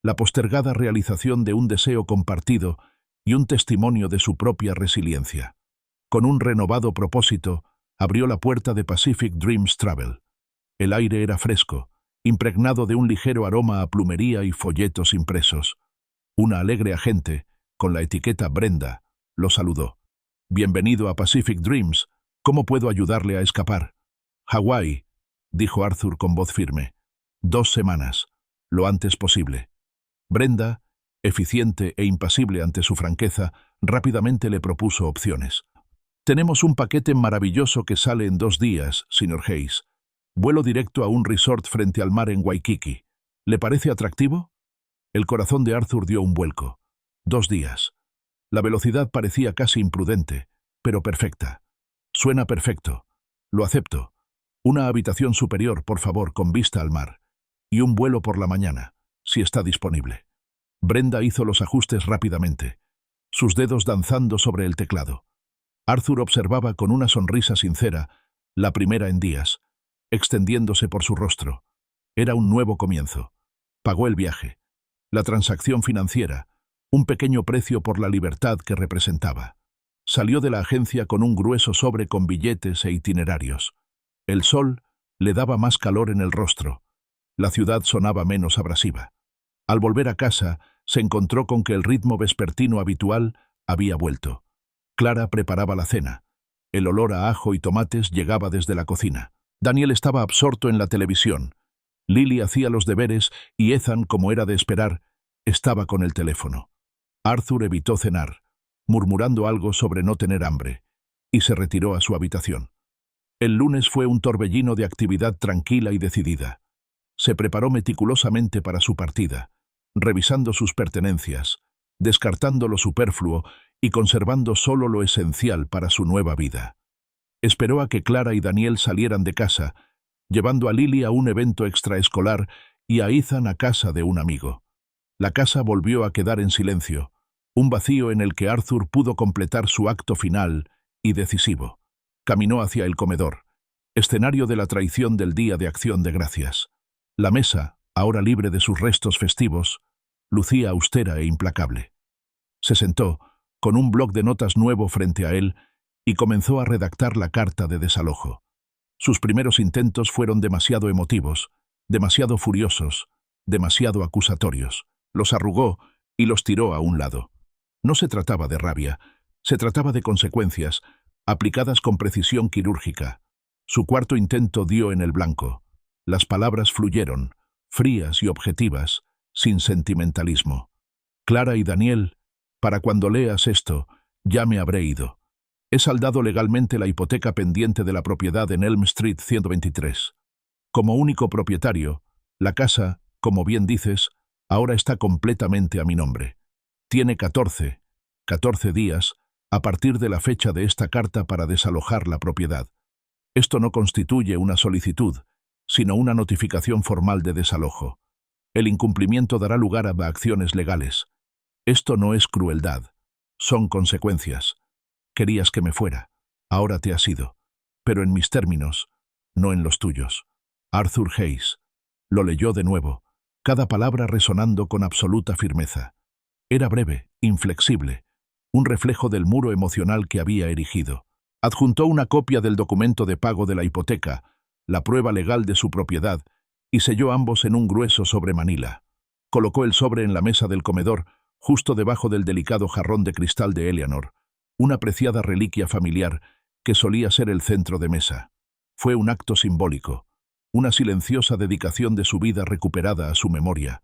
la postergada realización de un deseo compartido y un testimonio de su propia resiliencia. Con un renovado propósito, abrió la puerta de Pacific Dreams Travel. El aire era fresco, impregnado de un ligero aroma a plumería y folletos impresos. Una alegre agente, con la etiqueta Brenda, lo saludó. «Bienvenido a Pacific Dreams. ¿Cómo puedo ayudarle a escapar?» «Hawái», dijo Arthur con voz firme. 2 semanas, lo antes posible. Brenda, eficiente e impasible ante su franqueza, rápidamente le propuso opciones. «Tenemos un paquete maravilloso que sale en 2 días, señor Hayes. Vuelo directo a un resort frente al mar en Waikiki. ¿Le parece atractivo?» El corazón de Arthur dio un vuelco. 2 días. La velocidad parecía casi imprudente, pero perfecta. Suena perfecto. Lo acepto. Una habitación superior, por favor, con vista al mar. Y un vuelo por la mañana, si está disponible. Brenda hizo los ajustes rápidamente, sus dedos danzando sobre el teclado. Arthur observaba con una sonrisa sincera, la primera en días, extendiéndose por su rostro. Era un nuevo comienzo. Pagó el viaje, la transacción financiera, un pequeño precio por la libertad que representaba. Salió de la agencia con un grueso sobre con billetes e itinerarios. El sol le daba más calor en el rostro. La ciudad sonaba menos abrasiva. Al volver a casa, se encontró con que el ritmo vespertino habitual había vuelto. Clara preparaba la cena. El olor a ajo y tomates llegaba desde la cocina. Daniel estaba absorto en la televisión. Lily hacía los deberes y Ethan, como era de esperar, estaba con el teléfono. Arthur evitó cenar, murmurando algo sobre no tener hambre, y se retiró a su habitación. El lunes fue un torbellino de actividad tranquila y decidida. Se preparó meticulosamente para su partida, revisando sus pertenencias, descartando lo superfluo y conservando solo lo esencial para su nueva vida. Esperó a que Clara y Daniel salieran de casa, llevando a Lily a un evento extraescolar y a Ethan a casa de un amigo. La casa volvió a quedar en silencio, un vacío en el que Arthur pudo completar su acto final y decisivo. Caminó hacia el comedor, escenario de la traición del Día de Acción de Gracias. La mesa, ahora libre de sus restos festivos, lucía austera e implacable. Se sentó, con un bloc de notas nuevo frente a él, y comenzó a redactar la carta de desalojo. Sus primeros intentos fueron demasiado emotivos, demasiado furiosos, demasiado acusatorios. Los arrugó y los tiró a un lado. No se trataba de rabia, se trataba de consecuencias, aplicadas con precisión quirúrgica. Su cuarto intento dio en el blanco. Las palabras fluyeron, frías y objetivas, sin sentimentalismo. Clara y Daniel, para cuando leas esto, ya me habré ido. He saldado legalmente la hipoteca pendiente de la propiedad en Elm Street 123. Como único propietario, la casa, como bien dices, ahora está completamente a mi nombre. Tiene 14 días a partir de la fecha de esta carta para desalojar la propiedad. Esto no constituye una solicitud, sino una notificación formal de desalojo. El incumplimiento dará lugar a acciones legales. Esto no es crueldad, son consecuencias. Querías que me fuera, ahora te has ido, pero en mis términos, no en los tuyos. Arthur Hayes. Lo leyó de nuevo, cada palabra resonando con absoluta firmeza. Era breve, inflexible, un reflejo del muro emocional que había erigido. Adjuntó una copia del documento de pago de la hipoteca, la prueba legal de su propiedad, y selló ambos en un grueso sobre manila. Colocó el sobre en la mesa del comedor, justo debajo del delicado jarrón de cristal de Eleanor, una preciada reliquia familiar que solía ser el centro de mesa. Fue un acto simbólico, una silenciosa dedicación de su vida recuperada a su memoria,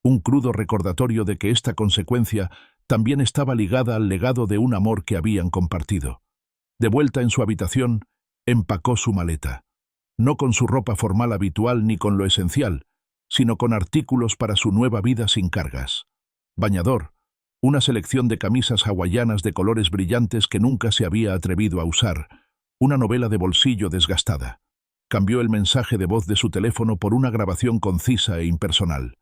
un crudo recordatorio de que esta consecuencia también estaba ligada al legado de un amor que habían compartido. De vuelta en su habitación, empacó su maleta, no con su ropa formal habitual ni con lo esencial, sino con artículos para su nueva vida sin cargas. Bañador, una selección de camisas hawaianas de colores brillantes que nunca se había atrevido a usar, una novela de bolsillo desgastada. Cambió el mensaje de voz de su teléfono por una grabación concisa e impersonal.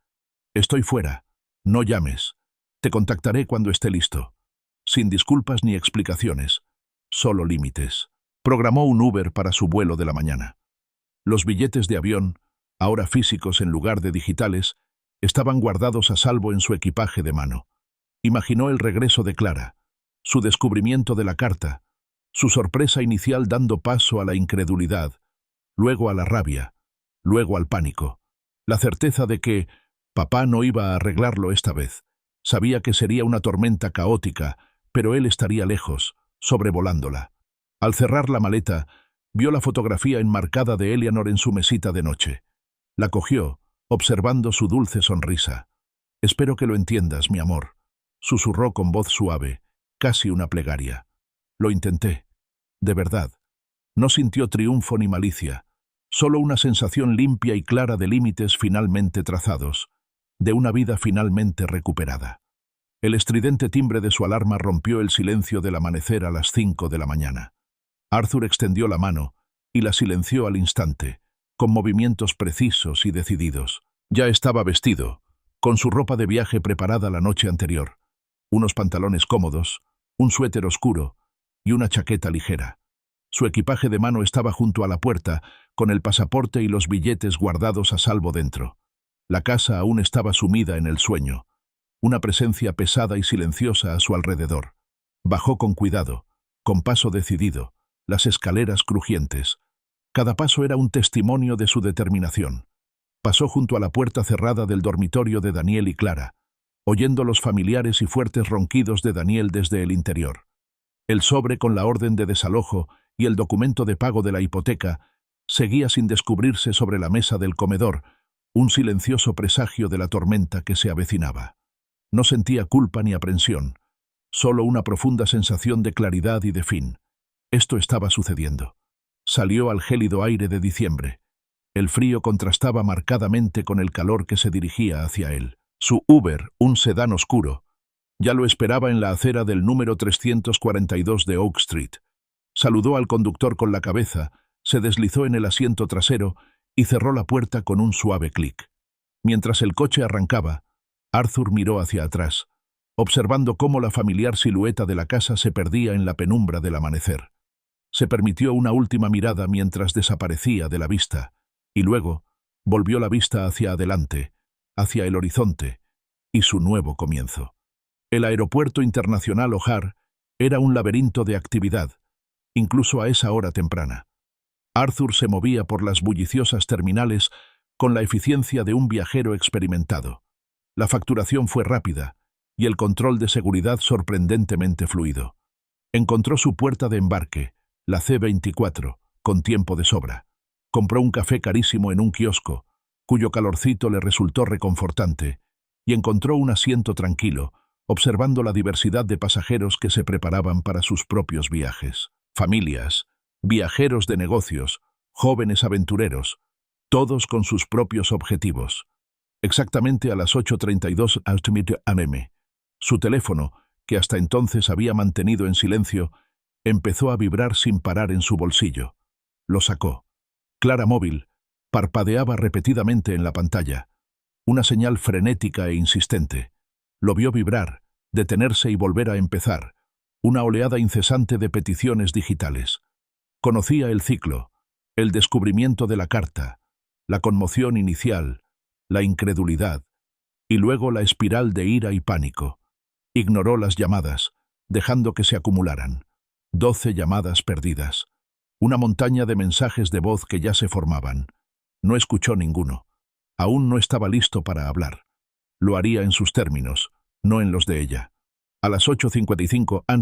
Estoy fuera, no llames. Te contactaré cuando esté listo. Sin disculpas ni explicaciones, solo límites. Programó un Uber para su vuelo de la mañana. Los billetes de avión, ahora físicos en lugar de digitales, estaban guardados a salvo en su equipaje de mano. Imaginó el regreso de Clara, su descubrimiento de la carta, su sorpresa inicial dando paso a la incredulidad, luego a la rabia, luego al pánico. La certeza de que papá no iba a arreglarlo esta vez. Sabía que sería una tormenta caótica, pero él estaría lejos, sobrevolándola. Al cerrar la maleta, vio la fotografía enmarcada de Eleanor en su mesita de noche. La cogió, observando su dulce sonrisa. «Espero que lo entiendas, mi amor», susurró con voz suave, casi una plegaria. Lo intenté. De verdad. No sintió triunfo ni malicia, solo una sensación limpia y clara de límites finalmente trazados, de una vida finalmente recuperada. El estridente timbre de su alarma rompió el silencio del amanecer a las 5 de la mañana. Arthur extendió la mano y la silenció al instante, con movimientos precisos y decididos. Ya estaba vestido, con su ropa de viaje preparada la noche anterior, unos pantalones cómodos, un suéter oscuro y una chaqueta ligera. Su equipaje de mano estaba junto a la puerta, con el pasaporte y los billetes guardados a salvo dentro. La casa aún estaba sumida en el sueño, una presencia pesada y silenciosa a su alrededor. Bajó con cuidado, con paso decidido, las escaleras crujientes. Cada paso era un testimonio de su determinación. Pasó junto a la puerta cerrada del dormitorio de Daniel y Clara, oyendo los familiares y fuertes ronquidos de Daniel desde el interior. El sobre con la orden de desalojo y el documento de pago de la hipoteca seguía sin descubrirse sobre la mesa del comedor, un silencioso presagio de la tormenta que se avecinaba. No sentía culpa ni aprensión, solo una profunda sensación de claridad y de fin. Esto estaba sucediendo. Salió al gélido aire de diciembre. El frío contrastaba marcadamente con el calor que se dirigía hacia él. Su Uber, un sedán oscuro, ya lo esperaba en la acera del número 342 de Oak Street. Saludó al conductor con la cabeza, se deslizó en el asiento trasero y cerró la puerta con un suave clic. Mientras el coche arrancaba, Arthur miró hacia atrás, observando cómo la familiar silueta de la casa se perdía en la penumbra del amanecer. Se permitió una última mirada mientras desaparecía de la vista, y luego volvió la vista hacia adelante, hacia el horizonte, y su nuevo comienzo. El aeropuerto internacional O'Hare era un laberinto de actividad, incluso a esa hora temprana. Arthur se movía por las bulliciosas terminales con la eficiencia de un viajero experimentado. La facturación fue rápida y el control de seguridad sorprendentemente fluido. Encontró su puerta de embarque, la C-24, con tiempo de sobra. Compró un café carísimo en un kiosco, cuyo calorcito le resultó reconfortante, y encontró un asiento tranquilo, observando la diversidad de pasajeros que se preparaban para sus propios viajes. Familias, viajeros de negocios, jóvenes aventureros, todos con sus propios objetivos. Exactamente a las 8:32 am. Su teléfono, que hasta entonces había mantenido en silencio, empezó a vibrar sin parar en su bolsillo. Lo sacó. Clara Móvil parpadeaba repetidamente en la pantalla, una señal frenética e insistente. Lo vio vibrar, detenerse y volver a empezar, una oleada incesante de peticiones digitales. Conocía el ciclo, el descubrimiento de la carta, la conmoción inicial, la incredulidad, y luego la espiral de ira y pánico. Ignoró las llamadas, dejando que se acumularan. 12 llamadas perdidas. Una montaña de mensajes de voz que ya se formaban. No escuchó ninguno. Aún no estaba listo para hablar. Lo haría en sus términos, no en los de ella. A las 8:55 am,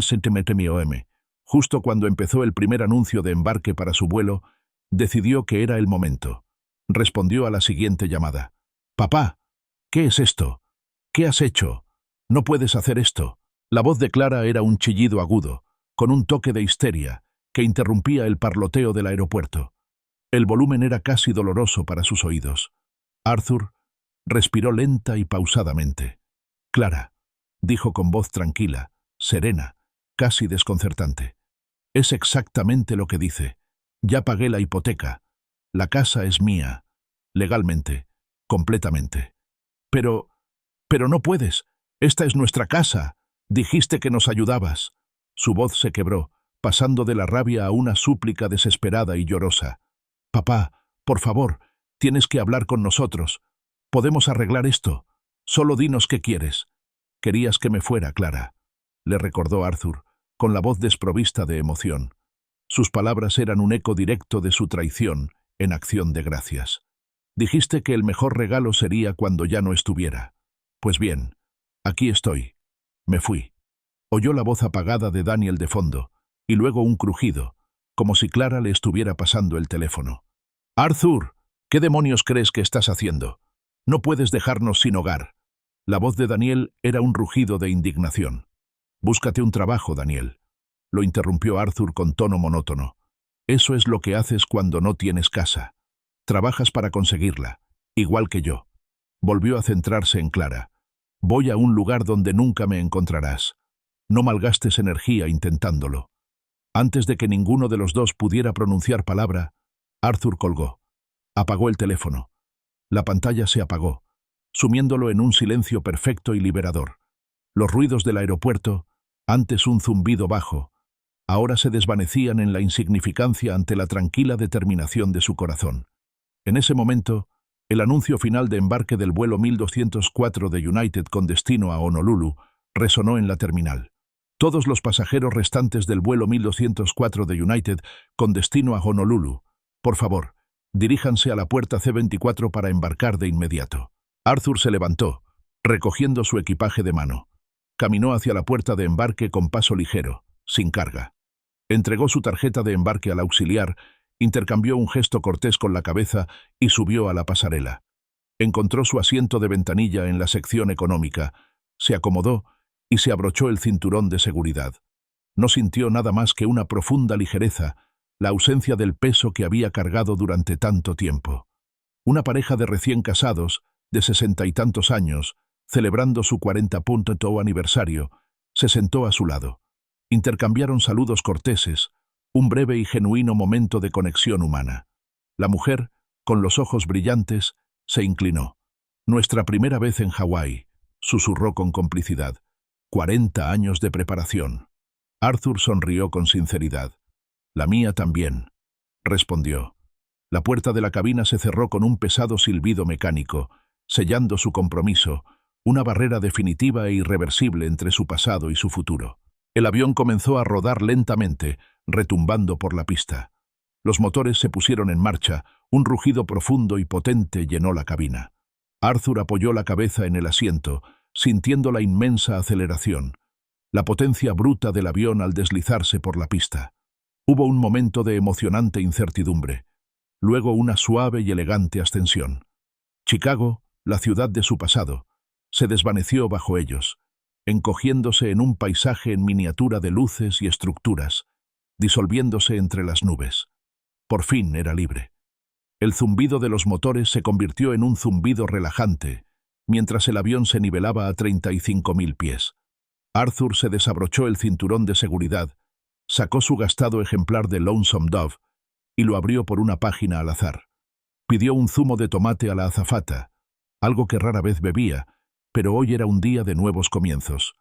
justo cuando empezó el primer anuncio de embarque para su vuelo, decidió que era el momento. Respondió a la siguiente llamada. «Papá, ¿qué es esto? ¿Qué has hecho? No puedes hacer esto». La voz de Clara era un chillido agudo, con un toque de histeria, que interrumpía el parloteo del aeropuerto. El volumen era casi doloroso para sus oídos. Arthur respiró lenta y pausadamente. «Clara», dijo con voz tranquila, serena, casi desconcertante. «Es exactamente lo que dice. Ya pagué la hipoteca. La casa es mía. Legalmente. Completamente. Pero no puedes. Esta es nuestra casa. Dijiste que nos ayudabas». Su voz se quebró, pasando de la rabia a una súplica desesperada y llorosa. «Papá, por favor, tienes que hablar con nosotros. Podemos arreglar esto. Solo dinos qué quieres». «Querías que me fuera, Clara», le recordó Arthur, con la voz desprovista de emoción. Sus palabras eran un eco directo de su traición, en acción de gracias. «Dijiste que el mejor regalo sería cuando ya no estuviera. Pues bien, aquí estoy. Me fui». Oyó la voz apagada de Daniel de fondo, y luego un crujido, como si Clara le estuviera pasando el teléfono. «Arthur, ¿qué demonios crees que estás haciendo? No puedes dejarnos sin hogar». La voz de Daniel era un rugido de indignación. «Búscate un trabajo, Daniel», lo interrumpió Arthur con tono monótono. «Eso es lo que haces cuando no tienes casa. Trabajas para conseguirla, igual que yo». Volvió a centrarse en Clara. «Voy a un lugar donde nunca me encontrarás. No malgastes energía intentándolo». Antes de que ninguno de los dos pudiera pronunciar palabra, Arthur colgó. Apagó el teléfono. La pantalla se apagó, sumiéndolo en un silencio perfecto y liberador. Los ruidos del aeropuerto, antes un zumbido bajo, ahora se desvanecían en la insignificancia ante la tranquila determinación de su corazón. En ese momento, el anuncio final de embarque del vuelo 1204 de United con destino a Honolulu resonó en la terminal. Todos los pasajeros restantes del vuelo 1204 de United con destino a Honolulu, por favor, diríjanse a la puerta C-24 para embarcar de inmediato. Arthur se levantó, recogiendo su equipaje de mano. Caminó hacia la puerta de embarque con paso ligero, sin carga. Entregó su tarjeta de embarque al auxiliar, intercambió un gesto cortés con la cabeza y subió a la pasarela. Encontró su asiento de ventanilla en la sección económica, se acomodó y se abrochó el cinturón de seguridad. No sintió nada más que una profunda ligereza, la ausencia del peso que había cargado durante tanto tiempo. Una pareja de recién casados, de 60 y tantos años, celebrando su 40º aniversario, se sentó a su lado. Intercambiaron saludos corteses, un breve y genuino momento de conexión humana. La mujer, con los ojos brillantes, se inclinó. «Nuestra primera vez en Hawái», susurró con complicidad. 40 años de preparación. Arthur sonrió con sinceridad. «La mía también», respondió. La puerta de la cabina se cerró con un pesado silbido mecánico, sellando su compromiso, una barrera definitiva e irreversible entre su pasado y su futuro. El avión comenzó a rodar lentamente, retumbando por la pista. Los motores se pusieron en marcha, un rugido profundo y potente llenó la cabina. Arthur apoyó la cabeza en el asiento, sintiendo la inmensa aceleración, la potencia bruta del avión al deslizarse por la pista. Hubo un momento de emocionante incertidumbre, luego una suave y elegante ascensión. Chicago, la ciudad de su pasado, se desvaneció bajo ellos, encogiéndose en un paisaje en miniatura de luces y estructuras, disolviéndose entre las nubes. Por fin era libre. El zumbido de los motores se convirtió en un zumbido relajante, mientras el avión se nivelaba a 35.000 pies. Arthur se desabrochó el cinturón de seguridad, sacó su gastado ejemplar de Lonesome Dove y lo abrió por una página al azar. Pidió un zumo de tomate a la azafata, algo que rara vez bebía, pero hoy era un día de nuevos comienzos,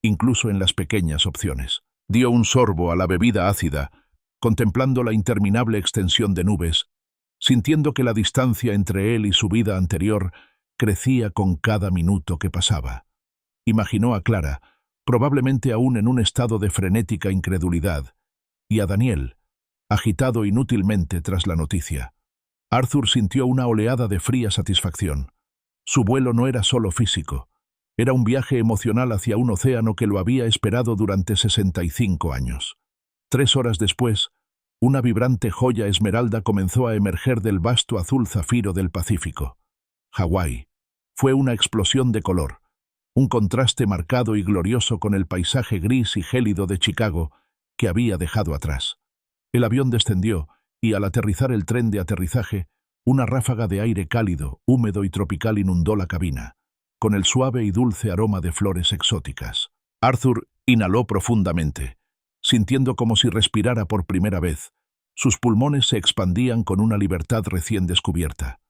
incluso en las pequeñas opciones. Dio un sorbo a la bebida ácida, contemplando la interminable extensión de nubes, sintiendo que la distancia entre él y su vida anterior crecía con cada minuto que pasaba. Imaginó a Clara, probablemente aún en un estado de frenética incredulidad, y a Daniel, agitado inútilmente tras la noticia. Arthur sintió una oleada de fría satisfacción. Su vuelo no era solo físico, era un viaje emocional hacia un océano que lo había esperado durante 65 años. 3 horas después, una vibrante joya esmeralda comenzó a emerger del vasto azul zafiro del Pacífico. Hawái. Fue una explosión de color, un contraste marcado y glorioso con el paisaje gris y gélido de Chicago que había dejado atrás. El avión descendió y al aterrizar el tren de aterrizaje, una ráfaga de aire cálido, húmedo y tropical inundó la cabina, con el suave y dulce aroma de flores exóticas. Arthur inhaló profundamente, sintiendo como si respirara por primera vez. Sus pulmones se expandían con una libertad recién descubierta.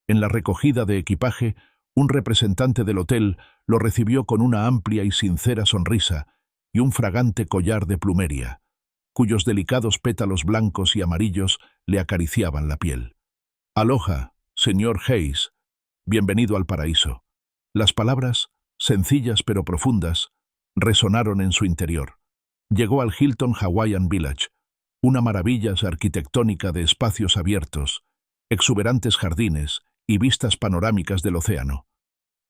En la recogida de equipaje, un representante del hotel lo recibió con una amplia y sincera sonrisa y un fragante collar de plumeria, cuyos delicados pétalos blancos y amarillos le acariciaban la piel. «Aloha, señor Hayes. Bienvenido al paraíso». Las palabras, sencillas pero profundas, resonaron en su interior. Llegó al Hilton Hawaiian Village, una maravilla arquitectónica de espacios abiertos, exuberantes jardines y vistas panorámicas del océano.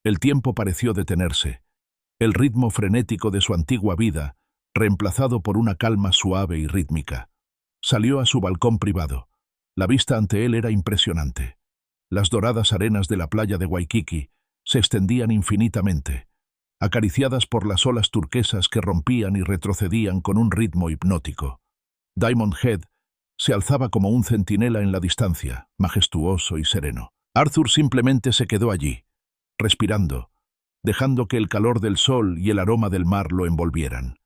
El tiempo pareció detenerse, el ritmo frenético de su antigua vida, reemplazado por una calma suave y rítmica. Salió a su balcón privado. La vista ante él era impresionante. Las doradas arenas de la playa de Waikiki se extendían infinitamente, acariciadas por las olas turquesas que rompían y retrocedían con un ritmo hipnótico. Diamond Head se alzaba como un centinela en la distancia, majestuoso y sereno. Arthur simplemente se quedó allí, respirando, dejando que el calor del sol y el aroma del mar lo envolvieran.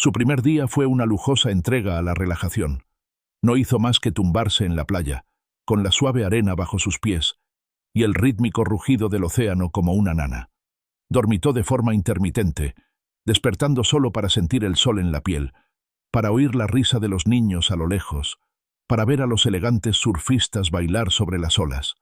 Su primer día fue una lujosa entrega a la relajación. No hizo más que tumbarse en la playa, con la suave arena bajo sus pies y el rítmico rugido del océano como una nana. Dormitó de forma intermitente, despertando solo para sentir el sol en la piel, para oír la risa de los niños a lo lejos, para ver a los elegantes surfistas bailar sobre las olas.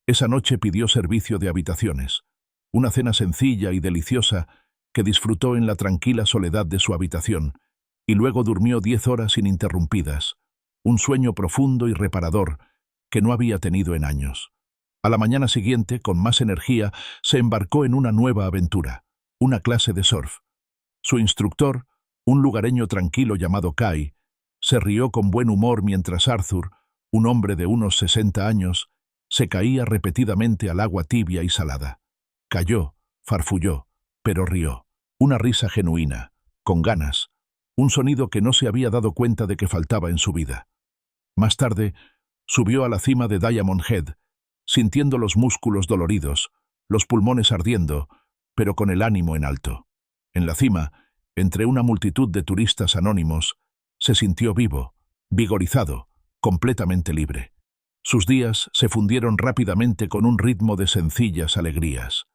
Esa noche pidió servicio de habitaciones, una cena sencilla y deliciosa que disfrutó en la tranquila soledad de su habitación, y luego durmió 10 horas ininterrumpidas, un sueño profundo y reparador que no había tenido en años. A la mañana siguiente, con más energía, se embarcó en una nueva aventura, una clase de surf. Su instructor, un lugareño tranquilo llamado Kai, se rió con buen humor mientras Arthur, un hombre de unos 60 años, se caía repetidamente al agua tibia y salada. Cayó, farfulló, pero rió. Una risa genuina, con ganas, un sonido que no se había dado cuenta de que faltaba en su vida. Más tarde, subió a la cima de Diamond Head, sintiendo los músculos doloridos, los pulmones ardiendo, pero con el ánimo en alto. En la cima, entre una multitud de turistas anónimos, se sintió vivo, vigorizado, completamente libre. Sus días se fundieron rápidamente con un ritmo de sencillas alegrías.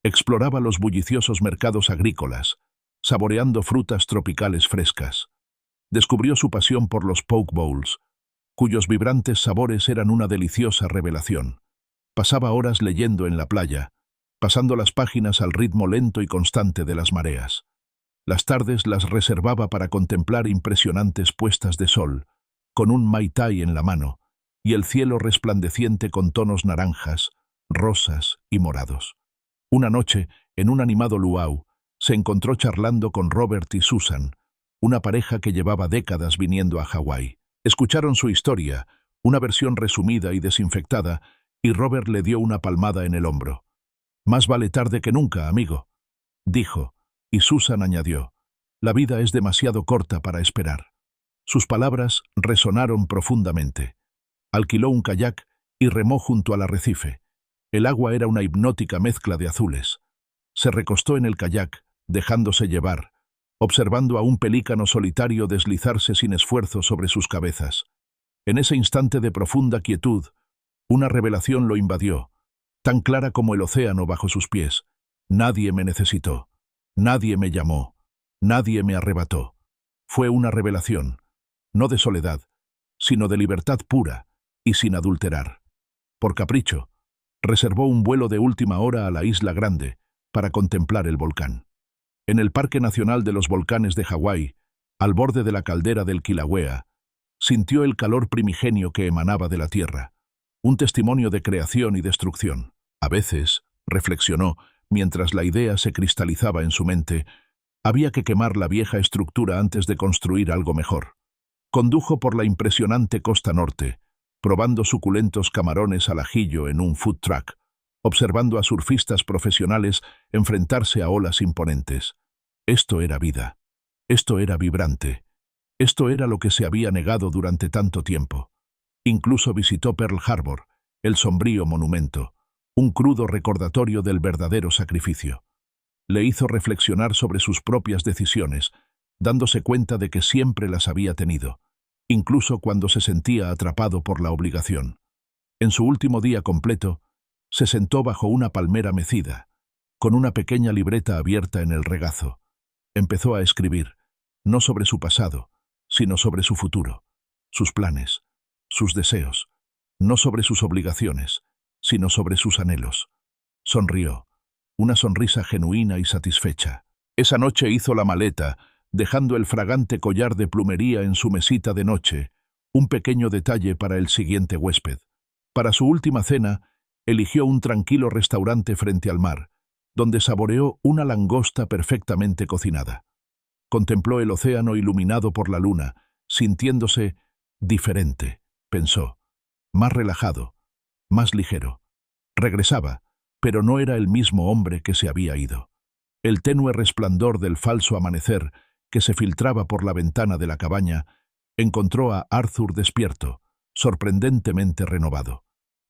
Exploraba los bulliciosos mercados agrícolas, saboreando frutas tropicales frescas. Descubrió su pasión por los poke bowls, cuyos vibrantes sabores eran una deliciosa revelación. Pasaba horas leyendo en la playa, pasando las páginas al ritmo lento y constante de las mareas. Las tardes las reservaba para contemplar impresionantes puestas de sol, con un mai tai en la mano, y el cielo resplandeciente con tonos naranjas, rosas y morados. Una noche, en un animado luau, se encontró charlando con Robert y Susan, una pareja que llevaba décadas viniendo a Hawái. Escucharon su historia, una versión resumida y desinfectada, y Robert le dio una palmada en el hombro. «Más vale tarde que nunca, amigo», dijo, y Susan añadió, «La vida es demasiado corta para esperar». Sus palabras resonaron profundamente. Alquiló un kayak y remó junto al arrecife. El agua era una hipnótica mezcla de azules. Se recostó en el kayak, dejándose llevar, observando a un pelícano solitario deslizarse sin esfuerzo sobre sus cabezas. En ese instante de profunda quietud, una revelación lo invadió, tan clara como el océano bajo sus pies. Nadie me necesitó, nadie me llamó, nadie me arrebató. Fue una revelación, no de soledad, sino de libertad pura y sin adulterar. Por capricho, reservó un vuelo de última hora a la Isla Grande para contemplar el volcán. En el Parque Nacional de los Volcanes de Hawái, al borde de la caldera del Kilauea, sintió el calor primigenio que emanaba de la tierra, un testimonio de creación y destrucción. A veces, reflexionó, mientras la idea se cristalizaba en su mente, había que quemar la vieja estructura antes de construir algo mejor. Condujo por la impresionante costa norte, probando suculentos camarones al ajillo en un food truck, observando a surfistas profesionales enfrentarse a olas imponentes. Esto era vida. Esto era vibrante. Esto era lo que se había negado durante tanto tiempo. Incluso visitó Pearl Harbor, el sombrío monumento, un crudo recordatorio del verdadero sacrificio. Le hizo reflexionar sobre sus propias decisiones, dándose cuenta de que siempre las había tenido, incluso cuando se sentía atrapado por la obligación. En su último día completo, se sentó bajo una palmera mecida, con una pequeña libreta abierta en el regazo. Empezó a escribir, no sobre su pasado, sino sobre su futuro, sus planes, sus deseos, no sobre sus obligaciones, sino sobre sus anhelos. Sonrió, una sonrisa genuina y satisfecha. Esa noche hizo la maleta, dejando el fragante collar de plumería en su mesita de noche, un pequeño detalle para el siguiente huésped. Para su última cena, eligió un tranquilo restaurante frente al mar, donde saboreó una langosta perfectamente cocinada. Contempló el océano iluminado por la luna, sintiéndose diferente, pensó, más relajado, más ligero. Regresaba, pero no era el mismo hombre que se había ido. El tenue resplandor del falso amanecer, que se filtraba por la ventana de la cabaña, encontró a Arthur despierto, sorprendentemente renovado.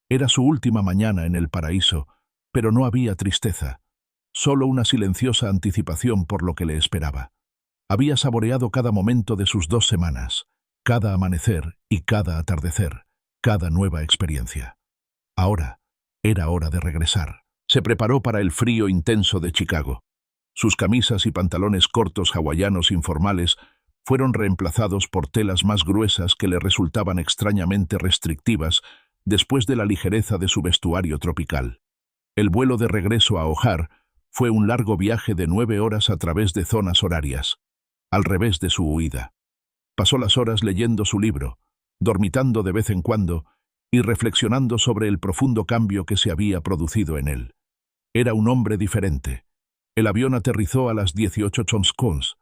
Era su última mañana en el paraíso, pero no había tristeza, solo una silenciosa anticipación por lo que le esperaba. Había saboreado cada momento de sus 2 semanas, cada amanecer y cada atardecer, cada nueva experiencia. Ahora era hora de regresar. Se preparó para el frío intenso de Chicago. Sus camisas y pantalones cortos hawaianos informales fueron reemplazados por telas más gruesas que le resultaban extrañamente restrictivas después de la ligereza de su vestuario tropical. El vuelo de regreso a O'Hare fue un largo viaje de 9 horas a través de zonas horarias, al revés de su huida. Pasó las horas leyendo su libro, dormitando de vez en cuando y reflexionando sobre el profundo cambio que se había producido en él. Era un hombre diferente. El avión aterrizó a las 18:00,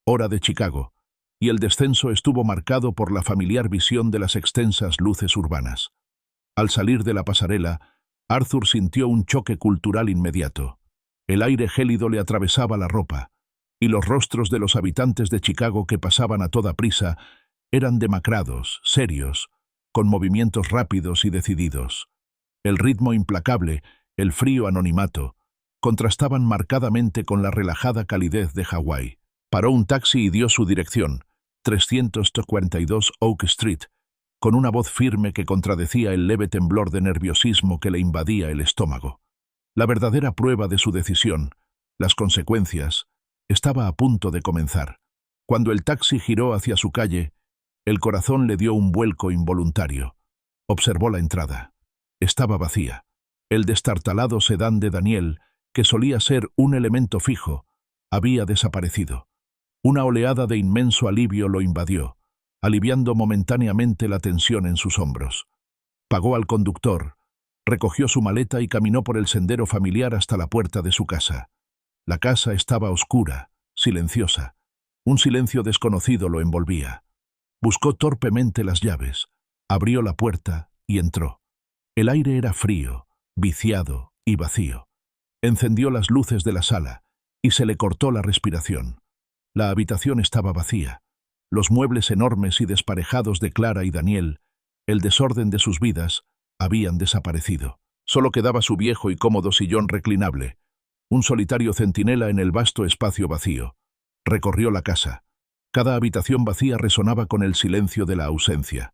hora de Chicago, y el descenso estuvo marcado por la familiar visión de las extensas luces urbanas. Al salir de la pasarela, Arthur sintió un choque cultural inmediato. El aire gélido le atravesaba la ropa, y los rostros de los habitantes de Chicago que pasaban a toda prisa eran demacrados, serios, con movimientos rápidos y decididos. El ritmo implacable, el frío anonimato, contrastaban marcadamente con la relajada calidez de Hawái. Paró un taxi y dio su dirección, 342 Oak Street, con una voz firme que contradecía el leve temblor de nerviosismo que le invadía el estómago. La verdadera prueba de su decisión, las consecuencias, estaba a punto de comenzar. Cuando el taxi giró hacia su calle, el corazón le dio un vuelco involuntario. Observó la entrada. Estaba vacía. El destartalado sedán de Daniel, que solía ser un elemento fijo, había desaparecido. Una oleada de inmenso alivio lo invadió, aliviando momentáneamente la tensión en sus hombros. Pagó al conductor, recogió su maleta y caminó por el sendero familiar hasta la puerta de su casa. La casa estaba oscura, silenciosa. Un silencio desconocido lo envolvía. Buscó torpemente las llaves, abrió la puerta y entró. El aire era frío, viciado y vacío. Encendió las luces de la sala y se le cortó la respiración. La habitación estaba vacía. Los muebles enormes y desparejados de Clara y Daniel, el desorden de sus vidas, habían desaparecido. Solo quedaba su viejo y cómodo sillón reclinable, un solitario centinela en el vasto espacio vacío. Recorrió la casa. Cada habitación vacía resonaba con el silencio de la ausencia.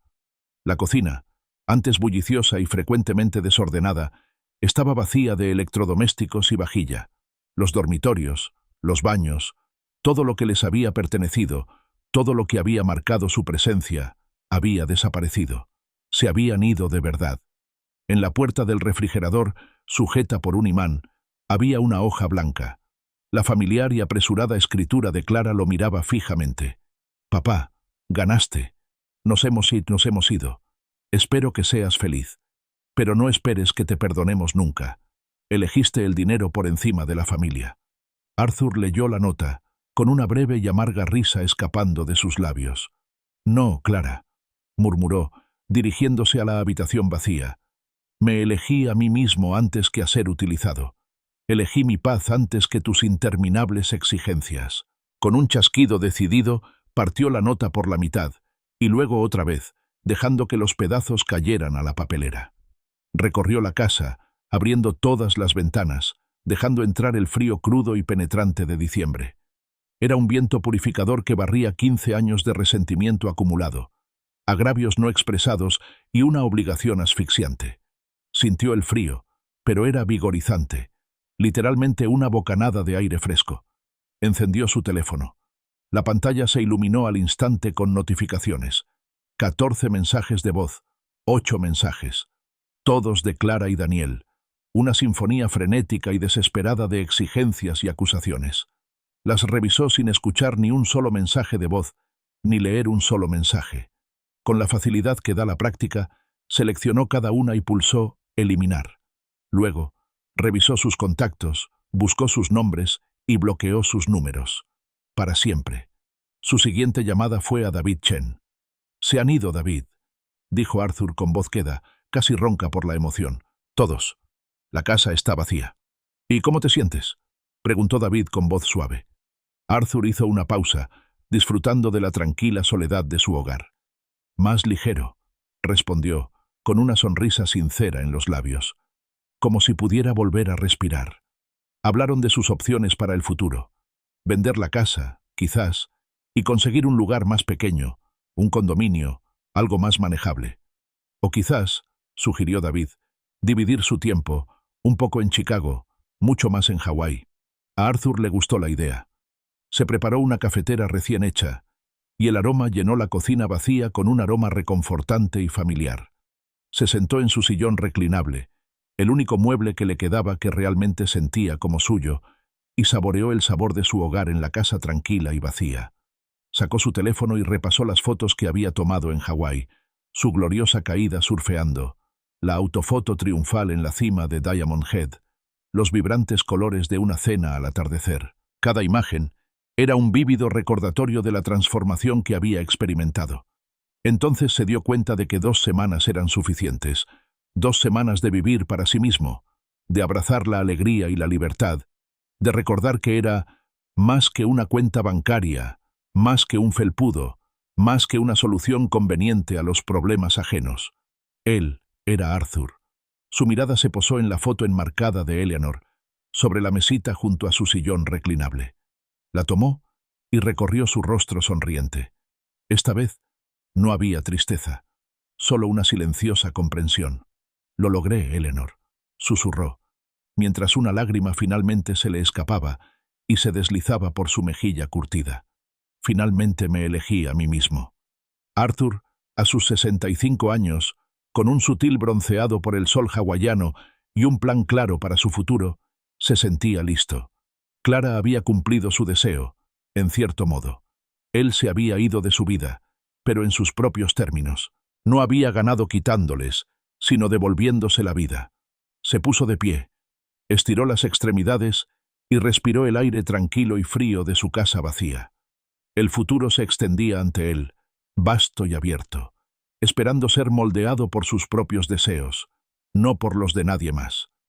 La cocina, antes bulliciosa y frecuentemente desordenada, estaba vacía de electrodomésticos y vajilla. Los dormitorios, los baños, todo lo que les había pertenecido, todo lo que había marcado su presencia, había desaparecido. Se habían ido de verdad. En la puerta del refrigerador, sujeta por un imán, había una hoja blanca. La familiar y apresurada escritura de Clara lo miraba fijamente. «Papá, ganaste. Nos hemos ido. Espero que seas feliz. Pero no esperes que te perdonemos nunca. Elegiste el dinero por encima de la familia». Arthur leyó la nota, con una breve y amarga risa escapando de sus labios. «No, Clara», murmuró, dirigiéndose a la habitación vacía. «Me elegí a mí mismo antes que a ser utilizado. Elegí mi paz antes que tus interminables exigencias». Con un chasquido decidido, partió la nota por la mitad, y luego otra vez, dejando que los pedazos cayeran a la papelera. Recorrió la casa, abriendo todas las ventanas, dejando entrar el frío crudo y penetrante de diciembre. Era un viento purificador que barría 15 años de resentimiento acumulado, agravios no expresados y una obligación asfixiante. Sintió el frío, pero era vigorizante, literalmente una bocanada de aire fresco. Encendió su teléfono. La pantalla se iluminó al instante con notificaciones. 14 mensajes de voz, 8 mensajes, todos de Clara y Daniel, una sinfonía frenética y desesperada de exigencias y acusaciones. Las revisó sin escuchar ni un solo mensaje de voz, ni leer un solo mensaje. Con la facilidad que da la práctica, seleccionó cada una y pulsó «Eliminar». Luego, revisó sus contactos, buscó sus nombres y bloqueó sus números. Para siempre. Su siguiente llamada fue a David Chen. «Se han ido, David», dijo Arthur con voz queda, casi ronca por la emoción. «Todos. La casa está vacía». «¿Y cómo te sientes?», preguntó David con voz suave. Arthur hizo una pausa, disfrutando de la tranquila soledad de su hogar. «Más ligero», respondió, con una sonrisa sincera en los labios, como si pudiera volver a respirar. Hablaron de sus opciones para el futuro. Vender la casa, quizás, y conseguir un lugar más pequeño, un condominio, algo más manejable. O quizás, sugirió David, dividir su tiempo, un poco en Chicago, mucho más en Hawái. A Arthur le gustó la idea. Se preparó una cafetera recién hecha, y el aroma llenó la cocina vacía con un aroma reconfortante y familiar. Se sentó en su sillón reclinable, el único mueble que le quedaba que realmente sentía como suyo, y saboreó el sabor de su hogar en la casa tranquila y vacía. Sacó su teléfono y repasó las fotos que había tomado en Hawái, su gloriosa caída surfeando, la autofoto triunfal en la cima de Diamond Head, los vibrantes colores de una cena al atardecer. Cada imagen era un vívido recordatorio de la transformación que había experimentado. Entonces se dio cuenta de que 2 semanas eran suficientes, 2 semanas de vivir para sí mismo, de abrazar la alegría y la libertad, de recordar que era más que una cuenta bancaria, más que un felpudo, más que una solución conveniente a los problemas ajenos. Él era Arthur. Su mirada se posó en la foto enmarcada de Eleanor, sobre la mesita junto a su sillón reclinable. La tomó y recorrió su rostro sonriente. Esta vez no había tristeza, solo una silenciosa comprensión. «Lo logré, Eleanor», susurró, mientras una lágrima finalmente se le escapaba y se deslizaba por su mejilla curtida. «Finalmente me elegí a mí mismo». Arthur, a sus 65 años, con un sutil bronceado por el sol hawaiano y un plan claro para su futuro, se sentía listo. Clara había cumplido su deseo, en cierto modo. Él se había ido de su vida, pero en sus propios términos. No había ganado quitándoles, sino devolviéndose la vida. Se puso de pie, estiró las extremidades y respiró el aire tranquilo y frío de su casa vacía. El futuro se extendía ante él, vasto y abierto, esperando ser moldeado por sus propios deseos, no por los de nadie más.